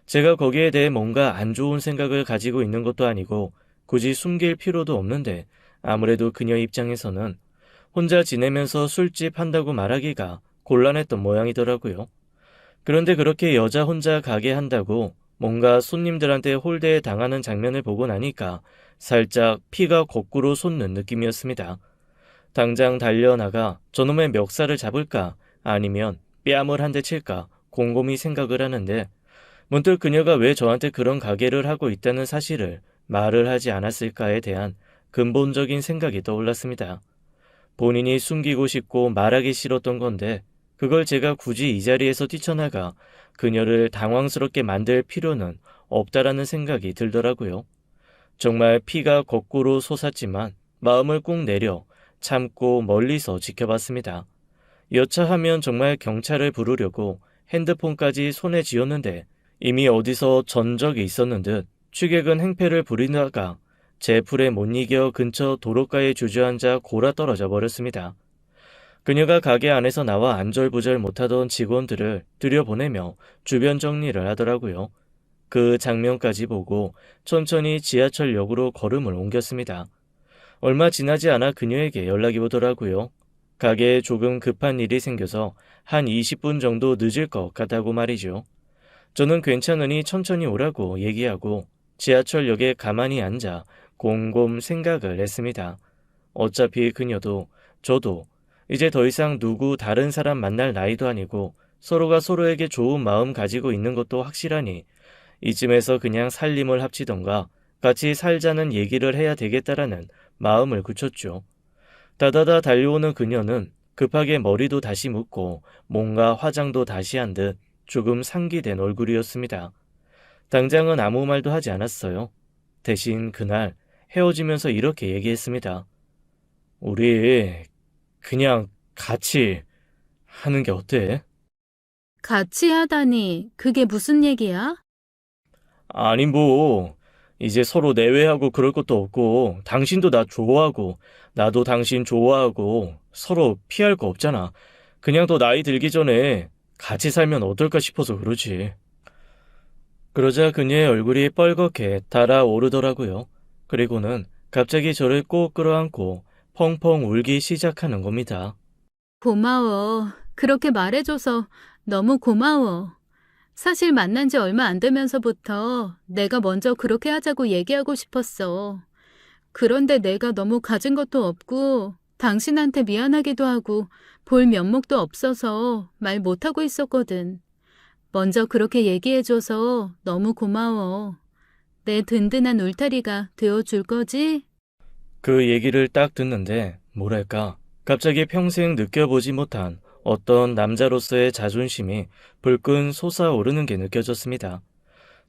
제가 거기에 대해 뭔가 안 좋은 생각을 가지고 있는 것도 아니고 굳이 숨길 필요도 없는데 아무래도 그녀 입장에서는 혼자 지내면서 술집 한다고 말하기가 곤란했던 모양이더라고요. 그런데 그렇게 여자 혼자 가게 한다고 뭔가 손님들한테 홀대에 당하는 장면을 보고 나니까 살짝 피가 거꾸로 솟는 느낌이었습니다. 당장 달려나가 저놈의 멱살을 잡을까 아니면 뺨을 한 대 칠까 곰곰이 생각을 하는데 문득 그녀가 왜 저한테 그런 가게를 하고 있다는 사실을 말을 하지 않았을까에 대한 근본적인 생각이 떠올랐습니다. 본인이 숨기고 싶고 말하기 싫었던 건데 그걸 제가 굳이 이 자리에서 뛰쳐나가 그녀를 당황스럽게 만들 필요는 없다라는 생각이 들더라고요. 정말 피가 거꾸로 솟았지만 마음을 꾹 내려 참고 멀리서 지켜봤습니다. 여차하면 정말 경찰을 부르려고 핸드폰까지 손에 쥐었는데 이미 어디서 전적이 있었는 듯 취객은 행패를 부리다가 제 풀에 못 이겨 근처 도로가에 주저앉아 골아 떨어져 버렸습니다. 그녀가 가게 안에서 나와 안절부절 못하던 직원들을 들여보내며 주변 정리를 하더라고요. 그 장면까지 보고 천천히 지하철역으로 걸음을 옮겼습니다. 얼마 지나지 않아 그녀에게 연락이 오더라고요. 가게에 조금 급한 일이 생겨서 한 20분 정도 늦을 것 같다고 말이죠. 저는 괜찮으니 천천히 오라고 얘기하고 지하철역에 가만히 앉아 곰곰 생각을 했습니다. 어차피 그녀도 저도 이제 더 이상 누구 다른 사람 만날 나이도 아니고 서로가 서로에게 좋은 마음 가지고 있는 것도 확실하니 이쯤에서 그냥 살림을 합치던가 같이 살자는 얘기를 해야 되겠다라는 마음을 굳혔죠. 다다다 달려오는 그녀는 급하게 머리도 다시 묶고 뭔가 화장도 다시 한 듯 조금 상기된 얼굴이었습니다. 당장은 아무 말도 하지 않았어요. 대신 그날 헤어지면서 이렇게 얘기했습니다. 우리 그냥 같이 하는 게 어때? 같이 하다니 그게 무슨 얘기야? 아니 뭐 이제 서로 내외하고 그럴 것도 없고 당신도 나 좋아하고 나도 당신 좋아하고 서로 피할 거 없잖아. 그냥 더 나이 들기 전에 같이 살면 어떨까 싶어서 그러지. 그러자 그녀의 얼굴이 뻘겋게 달아오르더라고요. 그리고는 갑자기 저를 꼭 끌어안고 펑펑 울기 시작하는 겁니다. 고마워. 그렇게 말해줘서 너무 고마워. 사실 만난 지 얼마 안 되면서부터 내가 먼저 그렇게 하자고 얘기하고 싶었어. 그런데 내가 너무 가진 것도 없고 당신한테 미안하기도 하고 볼 면목도 없어서 말 못하고 있었거든. 먼저 그렇게 얘기해줘서 너무 고마워. 내 든든한 울타리가 되어줄 거지? 그 얘기를 딱 듣는데 뭐랄까 갑자기 평생 느껴보지 못한 어떤 남자로서의 자존심이 불끈 솟아오르는 게 느껴졌습니다.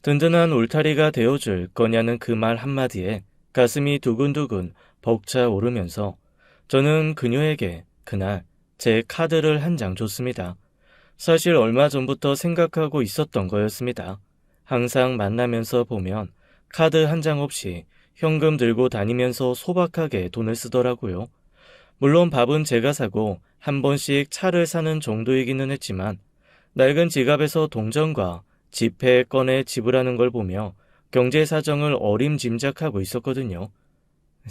든든한 울타리가 되어줄 거냐는 그 말 한마디에 가슴이 두근두근 벅차오르면서 저는 그녀에게 그날 제 카드를 한 장 줬습니다. 사실 얼마 전부터 생각하고 있었던 거였습니다. 항상 만나면서 보면 카드 한 장 없이 현금 들고 다니면서 소박하게 돈을 쓰더라고요. 물론 밥은 제가 사고 한 번씩 차를 사는 정도이기는 했지만 낡은 지갑에서 동전과 지폐 꺼내 지불하는 걸 보며 경제 사정을 어림짐작하고 있었거든요.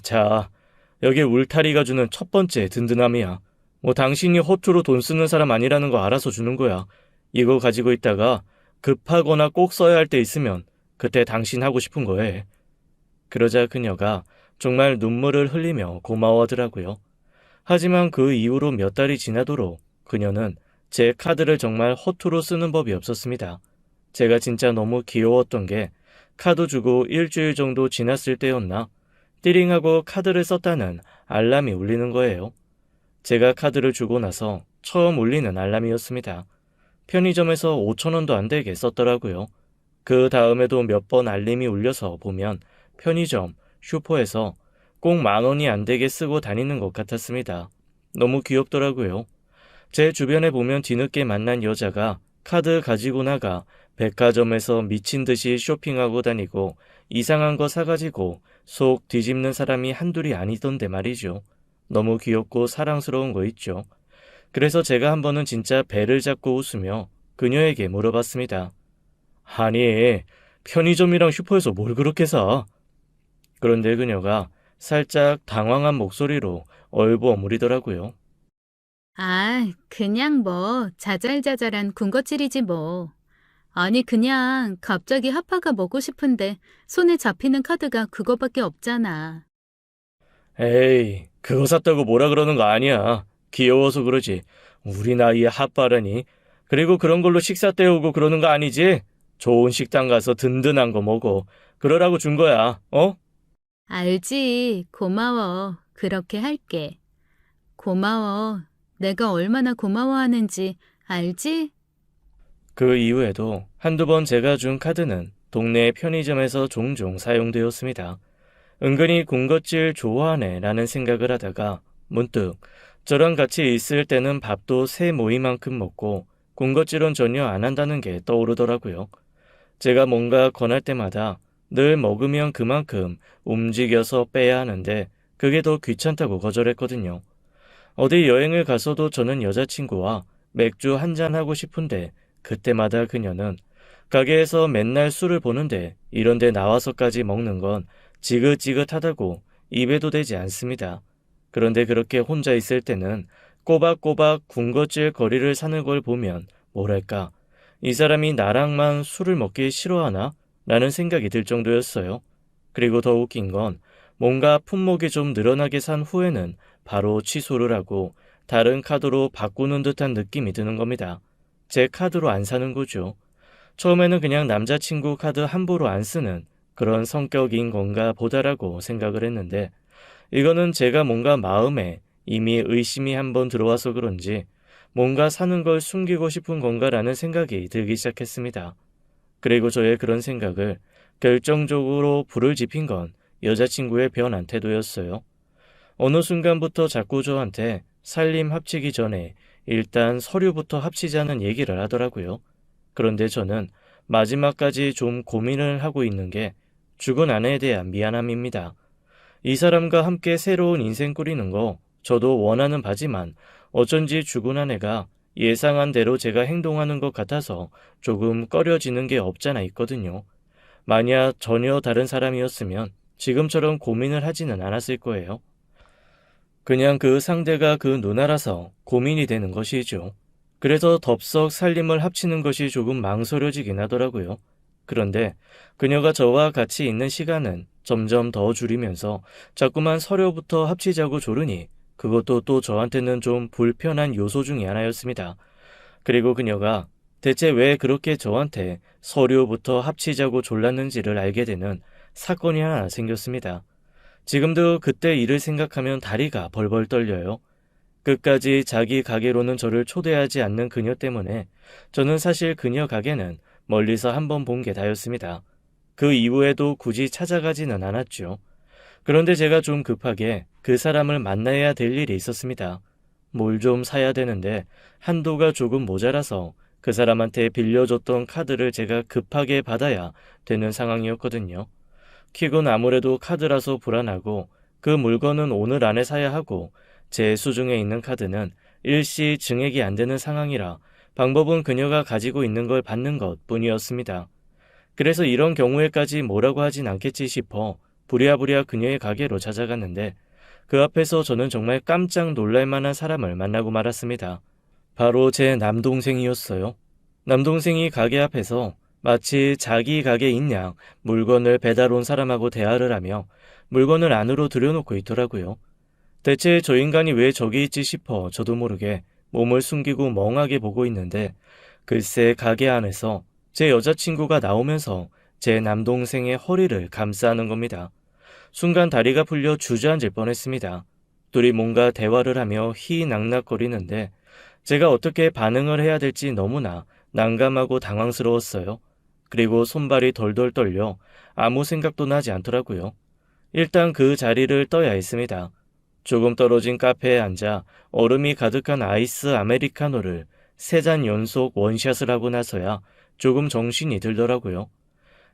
자, 여기 울타리가 주는 첫 번째 든든함이야. 뭐 당신이 허투루 돈 쓰는 사람 아니라는 거 알아서 주는 거야. 이거 가지고 있다가 급하거나 꼭 써야 할 때 있으면 그때 당신 하고 싶은 거 해. 그러자 그녀가 정말 눈물을 흘리며 고마워하더라고요. 하지만 그 이후로 몇 달이 지나도록 그녀는 제 카드를 정말 허투루 쓰는 법이 없었습니다. 제가 진짜 너무 귀여웠던 게 카드 주고 일주일 정도 지났을 때였나 띠링하고 카드를 썼다는 알람이 울리는 거예요. 제가 카드를 주고 나서 처음 울리는 알람이었습니다. 편의점에서 5,000원도 안 되게 썼더라고요. 그 다음에도 몇 번 알림이 울려서 보면 편의점, 슈퍼에서 꼭 10,000원이 안 되게 쓰고 다니는 것 같았습니다. 너무 귀엽더라고요. 제 주변에 보면 뒤늦게 만난 여자가 카드 가지고 나가 백화점에서 미친 듯이 쇼핑하고 다니고 이상한 거 사가지고 속 뒤집는 사람이 한둘이 아니던데 말이죠. 너무 귀엽고 사랑스러운 거 있죠. 그래서 제가 한 번은 진짜 배를 잡고 웃으며 그녀에게 물어봤습니다. 아니, 편의점이랑 슈퍼에서 뭘 그렇게 사? 그런데 그녀가 살짝 당황한 목소리로 얼버무리더라고요. 아, 그냥 뭐 자잘자잘한 군것질이지 뭐. 아니 그냥 갑자기 핫바가 먹고 싶은데 손에 잡히는 카드가 그거밖에 없잖아. 에이, 그거 샀다고 뭐라 그러는 거 아니야. 귀여워서 그러지. 우리 나이에 핫바라니. 그리고 그런 걸로 식사 때우고 그러는 거 아니지? 좋은 식당 가서 든든한 거 먹어. 그러라고 준 거야, 어? 알지. 고마워. 그렇게 할게. 고마워. 내가 얼마나 고마워하는지 알지? 그 이후에도 한두 번 제가 준 카드는 동네 편의점에서 종종 사용되었습니다. 은근히 군것질 좋아하네 라는 생각을 하다가 문득 저랑 같이 있을 때는 밥도 새 모이만큼 먹고 군것질은 전혀 안 한다는 게 떠오르더라고요. 제가 뭔가 권할 때마다 늘 먹으면 그만큼 움직여서 빼야 하는데 그게 더 귀찮다고 거절했거든요. 어디 여행을 가서도 저는 여자친구와 맥주 한잔 하고 싶은데 그때마다 그녀는 가게에서 맨날 술을 보는데 이런 데 나와서까지 먹는 건 지긋지긋하다고 입에도 대지 않습니다. 그런데 그렇게 혼자 있을 때는 꼬박꼬박 군것질 거리를 사는 걸 보면 뭐랄까 이 사람이 나랑만 술을 먹기 싫어하나? 라는 생각이 들 정도였어요. 그리고 더 웃긴 건 뭔가 품목이 좀 늘어나게 산 후에는 바로 취소를 하고 다른 카드로 바꾸는 듯한 느낌이 드는 겁니다. 제 카드로 안 사는 거죠. 처음에는 그냥 남자친구 카드 함부로 안 쓰는 그런 성격인 건가 보다라고 생각을 했는데 이거는 제가 뭔가 마음에 이미 의심이 한번 들어와서 그런지 뭔가 사는 걸 숨기고 싶은 건가라는 생각이 들기 시작했습니다. 그리고 저의 그런 생각을 결정적으로 불을 지핀 건 여자친구의 변한 태도였어요. 어느 순간부터 자꾸 저한테 살림 합치기 전에 일단 서류부터 합치자는 얘기를 하더라고요. 그런데 저는 마지막까지 좀 고민을 하고 있는 게 죽은 아내에 대한 미안함입니다. 이 사람과 함께 새로운 인생 꾸리는 거 저도 원하는 바지만 어쩐지 죽은 아내가 예상한 대로 제가 행동하는 것 같아서 조금 꺼려지는 게 없잖아 있거든요. 만약 전혀 다른 사람이었으면 지금처럼 고민을 하지는 않았을 거예요. 그냥 그 상대가 그 누나라서 고민이 되는 것이죠. 그래서 덥석 살림을 합치는 것이 조금 망설여지긴 하더라고요. 그런데 그녀가 저와 같이 있는 시간은 점점 더 줄이면서 자꾸만 서류부터 합치자고 조르니 그것도 또 저한테는 좀 불편한 요소 중에 하나였습니다. 그리고 그녀가 대체 왜 그렇게 저한테 서류부터 합치자고 졸랐는지를 알게 되는 사건이 하나 생겼습니다. 지금도 그때 일을 생각하면 다리가 벌벌 떨려요. 끝까지 자기 가게로는 저를 초대하지 않는 그녀 때문에 저는 사실 그녀 가게는 멀리서 한번 본 게 다였습니다. 그 이후에도 굳이 찾아가지는 않았죠. 그런데 제가 좀 급하게 그 사람을 만나야 될 일이 있었습니다. 뭘 좀 사야 되는데 한도가 조금 모자라서 그 사람한테 빌려줬던 카드를 제가 급하게 받아야 되는 상황이었거든요. 킥은 아무래도 카드라서 불안하고 그 물건은 오늘 안에 사야 하고 제 수중에 있는 카드는 일시 증액이 안 되는 상황이라 방법은 그녀가 가지고 있는 걸 받는 것 뿐이었습니다. 그래서 이런 경우에까지 뭐라고 하진 않겠지 싶어 부랴부랴 그녀의 가게로 찾아갔는데 그 앞에서 저는 정말 깜짝 놀랄 만한 사람을 만나고 말았습니다. 바로 제 남동생이었어요. 남동생이 가게 앞에서 마치 자기 가게인 양 물건을 배달 온 사람하고 대화를 하며 물건을 안으로 들여놓고 있더라고요. 대체 저 인간이 왜 저기 있지 싶어 저도 모르게 몸을 숨기고 멍하게 보고 있는데 글쎄 가게 안에서 제 여자친구가 나오면서 제 남동생의 허리를 감싸는 겁니다. 순간 다리가 풀려 주저앉을 뻔했습니다. 둘이 뭔가 대화를 하며 희낙낙거리는데 제가 어떻게 반응을 해야 될지 너무나 난감하고 당황스러웠어요. 그리고 손발이 덜덜 떨려 아무 생각도 나지 않더라고요. 일단 그 자리를 떠야 했습니다. 조금 떨어진 카페에 앉아 얼음이 가득한 아이스 아메리카노를 3잔 연속 원샷을 하고 나서야 조금 정신이 들더라고요.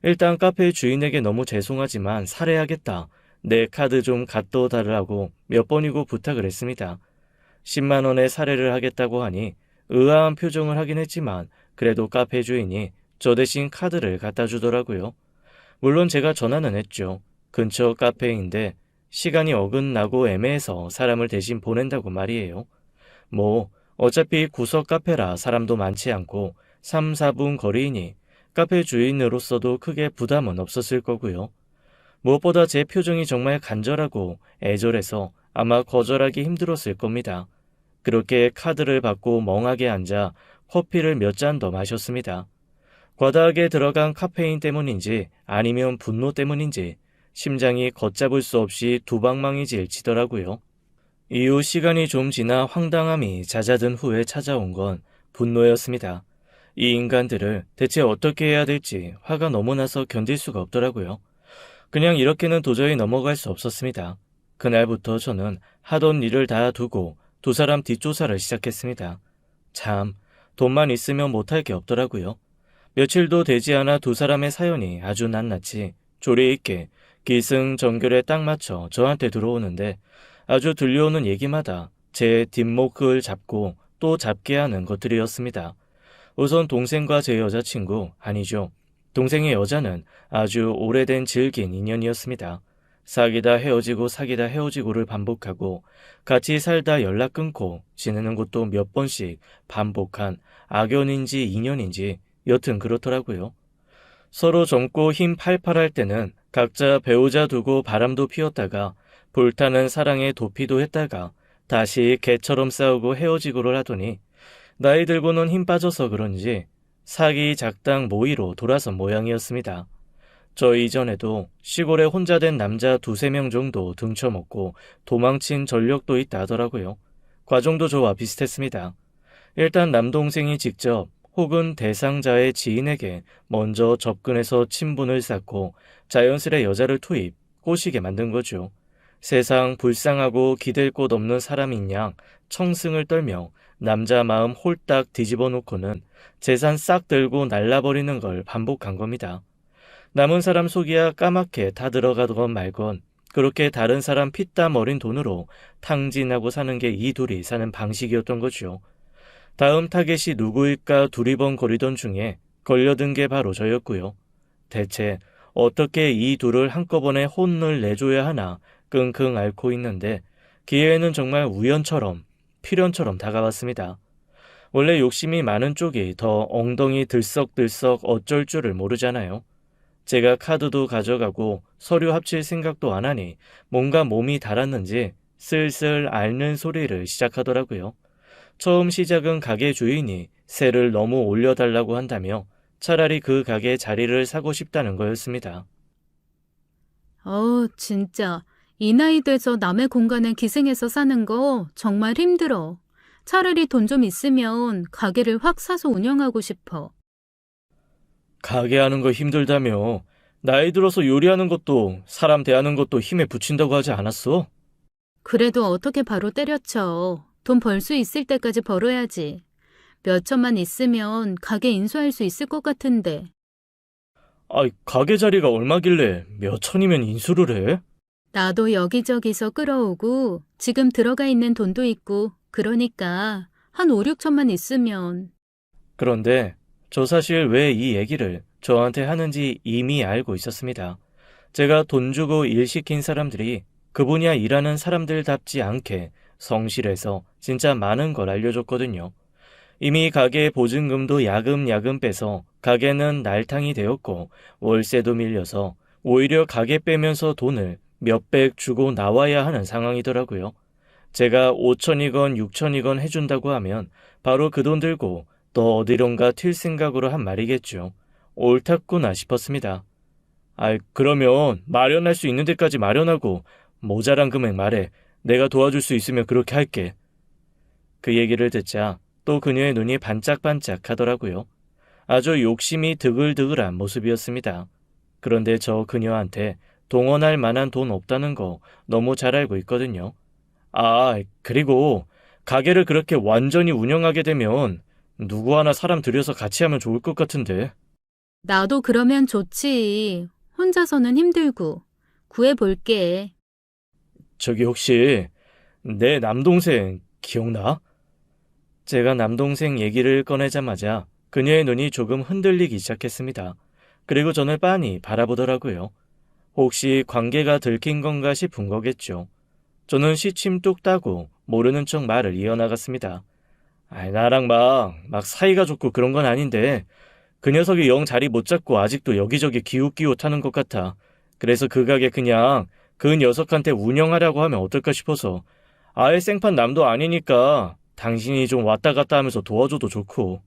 일단 카페 주인에게 너무 죄송하지만 살해하겠다. 내 카드 좀 갖다 달라고 몇 번이고 부탁을 했습니다. 10만 원에 살해를 하겠다고 하니 의아한 표정을 하긴 했지만 그래도 카페 주인이 저 대신 카드를 갖다 주더라고요. 물론 제가 전화는 했죠. 근처 카페인데 시간이 어긋나고 애매해서 사람을 대신 보낸다고 말이에요. 뭐 어차피 구석 카페라 사람도 많지 않고 3, 4분 거리이니 카페 주인으로서도 크게 부담은 없었을 거고요. 무엇보다 제 표정이 정말 간절하고 애절해서 아마 거절하기 힘들었을 겁니다. 그렇게 카드를 받고 멍하게 앉아 커피를 몇 잔 더 마셨습니다. 과다하게 들어간 카페인 때문인지 아니면 분노 때문인지 심장이 걷잡을 수 없이 두방망이 질치더라고요. 이후 시간이 좀 지나 황당함이 잦아든 후에 찾아온 건 분노였습니다. 이 인간들을 대체 어떻게 해야 될지 화가 너무 나서 견딜 수가 없더라고요. 그냥 이렇게는 도저히 넘어갈 수 없었습니다. 그날부터 저는 하던 일을 다 두고 두 사람 뒷조사를 시작했습니다. 참, 돈만 있으면 못할 게 없더라고요. 며칠도 되지 않아 두 사람의 사연이 아주 낱낱이 조리 있게 기승전결에 딱 맞춰 저한테 들어오는데 아주 들려오는 얘기마다 제 뒷목을 잡고 또 잡게 하는 것들이었습니다. 우선 동생과 제 여자친구, 아니죠. 동생의 여자는 아주 오래된 질긴 인연이었습니다. 사귀다 헤어지고 사귀다 헤어지고를 반복하고 같이 살다 연락 끊고 지내는 것도 몇 번씩 반복한 악연인지 인연인지 여튼 그렇더라고요. 서로 젊고 힘 팔팔할 때는 각자 배우자 두고 바람도 피웠다가 불타는 사랑에 도피도 했다가 다시 개처럼 싸우고 헤어지고를 하더니 나이 들고는 힘 빠져서 그런지 사기 작당 모의로 돌아선 모양이었습니다. 저 이전에도 시골에 혼자 된 남자 2-3명 정도 등쳐먹고 도망친 전력도 있다 하더라고요. 과정도 저와 비슷했습니다. 일단 남동생이 직접 혹은 대상자의 지인에게 먼저 접근해서 친분을 쌓고 자연스레 여자를 투입, 꼬시게 만든 거죠. 세상 불쌍하고 기댈 곳 없는 사람인 양 청승을 떨며 남자 마음 홀딱 뒤집어 놓고는 재산 싹 들고 날라버리는 걸 반복한 겁니다. 남은 사람 속이야 까맣게 다 들어가건 말건 그렇게 다른 사람 피땀 어린 돈으로 탕진하고 사는 게 이 둘이 사는 방식이었던 거죠. 다음 타겟이 누구일까 두리번거리던 중에 걸려든 게 바로 저였고요. 대체 어떻게 이 둘을 한꺼번에 혼을 내줘야 하나 끙끙 앓고 있는데 기회는 정말 우연처럼 필연처럼 다가왔습니다. 원래 욕심이 많은 쪽이 더 엉덩이 들썩들썩 어쩔 줄을 모르잖아요. 제가 카드도 가져가고 서류 합칠 생각도 안 하니 뭔가 몸이 달았는지 슬슬 앓는 소리를 시작하더라고요. 처음 시작은 가게 주인이 세를 너무 올려달라고 한다며 차라리 그 가게 자리를 사고 싶다는 거였습니다. 진짜. 이 나이 돼서 남의 공간에 기생해서 사는 거 정말 힘들어. 차라리 돈 좀 있으면 가게를 확 사서 운영하고 싶어. 가게 하는 거 힘들다며. 나이 들어서 요리하는 것도 사람 대하는 것도 힘에 부친다고 하지 않았어? 그래도 어떻게 바로 때려쳐. 돈 벌 수 있을 때까지 벌어야지. 몇 천만 있으면 가게 인수할 수 있을 것 같은데. 아이, 가게 자리가 얼마길래 몇 천이면 인수를 해? 나도 여기저기서 끌어오고 지금 들어가 있는 돈도 있고 그러니까 한 5, 6천만 있으면. 그런데 저 사실 왜 이 얘기를 저한테 하는지 이미 알고 있었습니다. 제가 돈 주고 일 시킨 사람들이 그 분야 일하는 사람들답지 않게 성실해서 진짜 많은 걸 알려줬거든요. 이미 가게 보증금도 야금야금 빼서 가게는 날탕이 되었고 월세도 밀려서 오히려 가게 빼면서 돈을 몇백 주고 나와야 하는 상황이더라고요. 제가 5천이건 6천이건 해준다고 하면 바로 그 돈 들고 또 어디론가 튈 생각으로 한 말이겠죠. 옳았구나 싶었습니다. 그러면 마련할 수 있는 데까지 마련하고 모자란 금액 말해. 내가 도와줄 수 있으면 그렇게 할게. 그 얘기를 듣자 또 그녀의 눈이 반짝반짝 하더라고요. 아주 욕심이 드글드글한 모습이었습니다. 그런데 저 그녀한테 동원할 만한 돈 없다는 거 너무 잘 알고 있거든요. 그리고 가게를 그렇게 완전히 운영하게 되면 누구 하나 사람 들여서 같이 하면 좋을 것 같은데. 나도 그러면 좋지. 혼자서는 힘들고. 구해볼게. 저기 혹시 내 남동생 기억나? 제가 남동생 얘기를 꺼내자마자 그녀의 눈이 조금 흔들리기 시작했습니다. 그리고 저를 빤히 바라보더라고요. 혹시 관계가 들킨 건가 싶은 거겠죠. 저는 시침 뚝 따고 모르는 척 말을 이어나갔습니다. 나랑 막 사이가 좋고 그런 건 아닌데 그 녀석이 영 자리 못 잡고 아직도 여기저기 기웃기웃하는 것 같아. 그래서 그 가게 그냥 그 녀석한테 운영하려고 하면 어떨까 싶어서. 아예 생판 남도 아니니까 당신이 좀 왔다 갔다 하면서 도와줘도 좋고.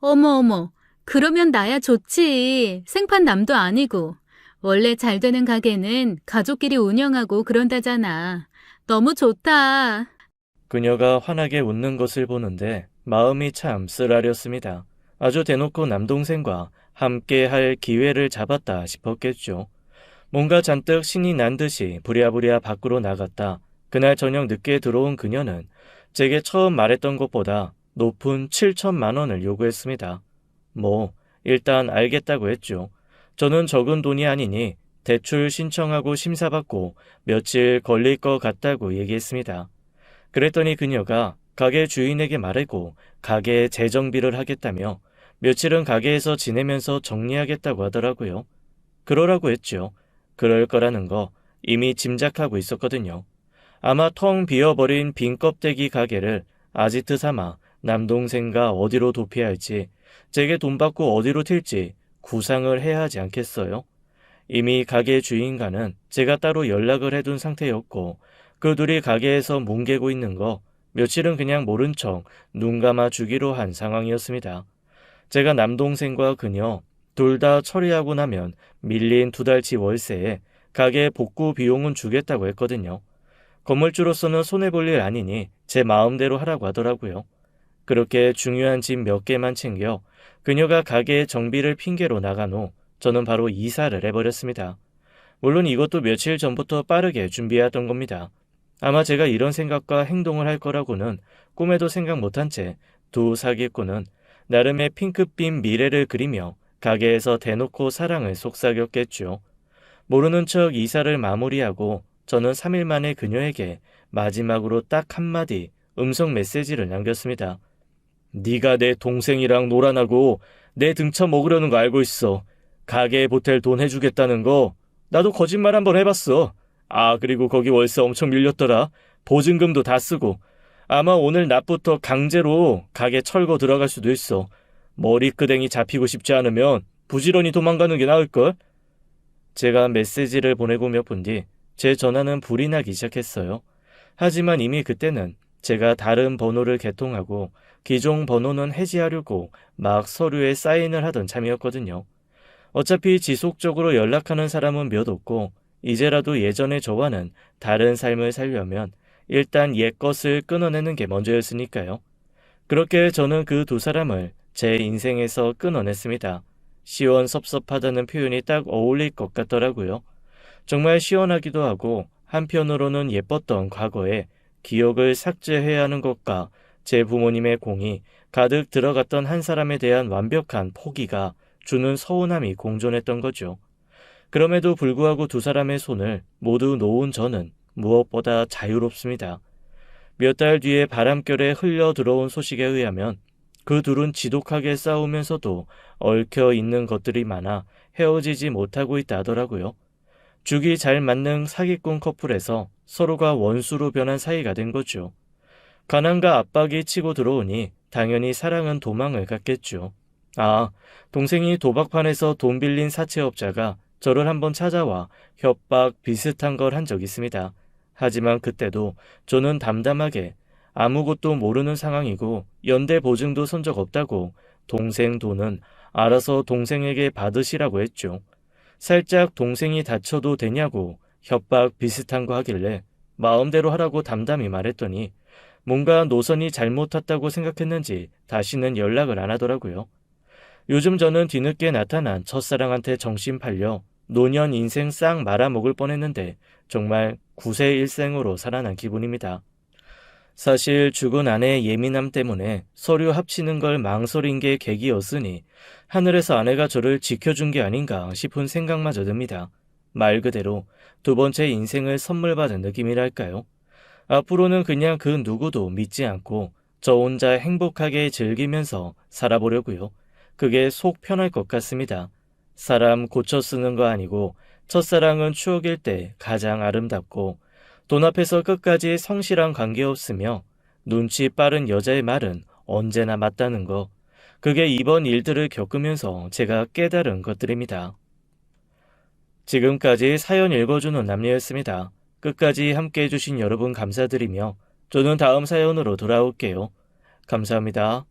어머. 그러면 나야 좋지. 생판 남도 아니고. 원래 잘 되는 가게는 가족끼리 운영하고 그런다잖아. 너무 좋다. 그녀가 환하게 웃는 것을 보는데 마음이 참 쓰라렸습니다. 아주 대놓고 남동생과 함께 할 기회를 잡았다 싶었겠죠. 뭔가 잔뜩 신이 난 듯이 부랴부랴 밖으로 나갔다. 그날 저녁 늦게 들어온 그녀는 제게 처음 말했던 것보다 높은 7천만 원을 요구했습니다. 일단 알겠다고 했죠. 저는 적은 돈이 아니니 대출 신청하고 심사받고 며칠 걸릴 것 같다고 얘기했습니다. 그랬더니 그녀가 가게 주인에게 말하고 가게에 재정비를 하겠다며 며칠은 가게에서 지내면서 정리하겠다고 하더라고요. 그러라고 했죠. 그럴 거라는 거 이미 짐작하고 있었거든요. 아마 텅 비어버린 빈 껍데기 가게를 아지트 삼아 남동생과 어디로 도피할지, 제게 돈 받고 어디로 튈지 구상을 해야 하지 않겠어요? 이미 가게 주인과는 제가 따로 연락을 해둔 상태였고 그 둘이 가게에서 뭉개고 있는 거 며칠은 그냥 모른 척 눈 감아 주기로 한 상황이었습니다. 제가 남동생과 그녀 둘 다 처리하고 나면 밀린 2달치 월세에 가게 복구 비용은 주겠다고 했거든요. 건물주로서는 손해볼 일 아니니 제 마음대로 하라고 하더라고요. 그렇게 중요한 집 몇 개만 챙겨 그녀가 가게의 정비를 핑계로 나간 후 저는 바로 이사를 해버렸습니다. 물론 이것도 며칠 전부터 빠르게 준비해왔던 겁니다. 아마 제가 이런 생각과 행동을 할 거라고는 꿈에도 생각 못한 채 두 사기꾼은 나름의 핑크빛 미래를 그리며 가게에서 대놓고 사랑을 속삭였겠죠. 모르는 척 이사를 마무리하고 저는 3일 만에 그녀에게 마지막으로 딱 한마디 음성 메시지를 남겼습니다. 네가 내 동생이랑 놀아나고 내 등쳐 먹으려는 거 알고 있어. 가게에 보탤 돈 해주겠다는 거 나도 거짓말 한번 해봤어. 그리고 거기 월세 엄청 밀렸더라. 보증금도 다 쓰고. 아마 오늘 낮부터 강제로 가게 철거 들어갈 수도 있어. 머리끄댕이 잡히고 싶지 않으면 부지런히 도망가는 게 나을걸? 제가 메시지를 보내고 몇 분 뒤 제 전화는 불이 나기 시작했어요. 하지만 이미 그때는 제가 다른 번호를 개통하고 기존 번호는 해지하려고 막 서류에 사인을 하던 참이었거든요. 어차피 지속적으로 연락하는 사람은 몇 없고 이제라도 예전의 저와는 다른 삶을 살려면 일단 옛것을 끊어내는 게 먼저였으니까요. 그렇게 저는 그 두 사람을 제 인생에서 끊어냈습니다. 시원섭섭하다는 표현이 딱 어울릴 것 같더라고요. 정말 시원하기도 하고 한편으로는 예뻤던 과거에 기억을 삭제해야 하는 것과 제 부모님의 공이 가득 들어갔던 한 사람에 대한 완벽한 포기가 주는 서운함이 공존했던 거죠. 그럼에도 불구하고 두 사람의 손을 모두 놓은 저는 무엇보다 자유롭습니다. 몇 달 뒤에 바람결에 흘려 들어온 소식에 의하면 그 둘은 지독하게 싸우면서도 얽혀 있는 것들이 많아 헤어지지 못하고 있다 하더라고요. 죽이 잘 맞는 사기꾼 커플에서 서로가 원수로 변한 사이가 된 거죠. 가난과 압박이 치고 들어오니 당연히 사랑은 도망을 갔겠죠. 아, 동생이 도박판에서 돈 빌린 사채업자가 저를 한번 찾아와 협박 비슷한 걸 한 적 있습니다. 하지만 그때도 저는 담담하게 아무것도 모르는 상황이고 연대 보증도 선 적 없다고 동생 돈은 알아서 동생에게 받으시라고 했죠. 살짝 동생이 다쳐도 되냐고 협박 비슷한 거 하길래 마음대로 하라고 담담히 말했더니 뭔가 노선이 잘못 탔다고 생각했는지 다시는 연락을 안 하더라고요. 요즘 저는 뒤늦게 나타난 첫사랑한테 정신 팔려 노년 인생 싹 말아먹을 뻔했는데 정말 구세일생으로 살아난 기분입니다. 사실 죽은 아내의 예민함 때문에 서류 합치는 걸 망설인 게 계기였으니 하늘에서 아내가 저를 지켜준 게 아닌가 싶은 생각마저 듭니다. 말 그대로 두 번째 인생을 선물 받은 느낌이랄까요? 앞으로는 그냥 그 누구도 믿지 않고 저 혼자 행복하게 즐기면서 살아보려고요. 그게 속 편할 것 같습니다. 사람 고쳐 쓰는 거 아니고 첫사랑은 추억일 때 가장 아름답고 돈 앞에서 끝까지 성실한 관계였으며 눈치 빠른 여자의 말은 언제나 맞다는 거. 그게 이번 일들을 겪으면서 제가 깨달은 것들입니다. 지금까지 사연 읽어주는 남녀였습니다. 끝까지 함께 해주신 여러분 감사드리며 저는 다음 사연으로 돌아올게요. 감사합니다.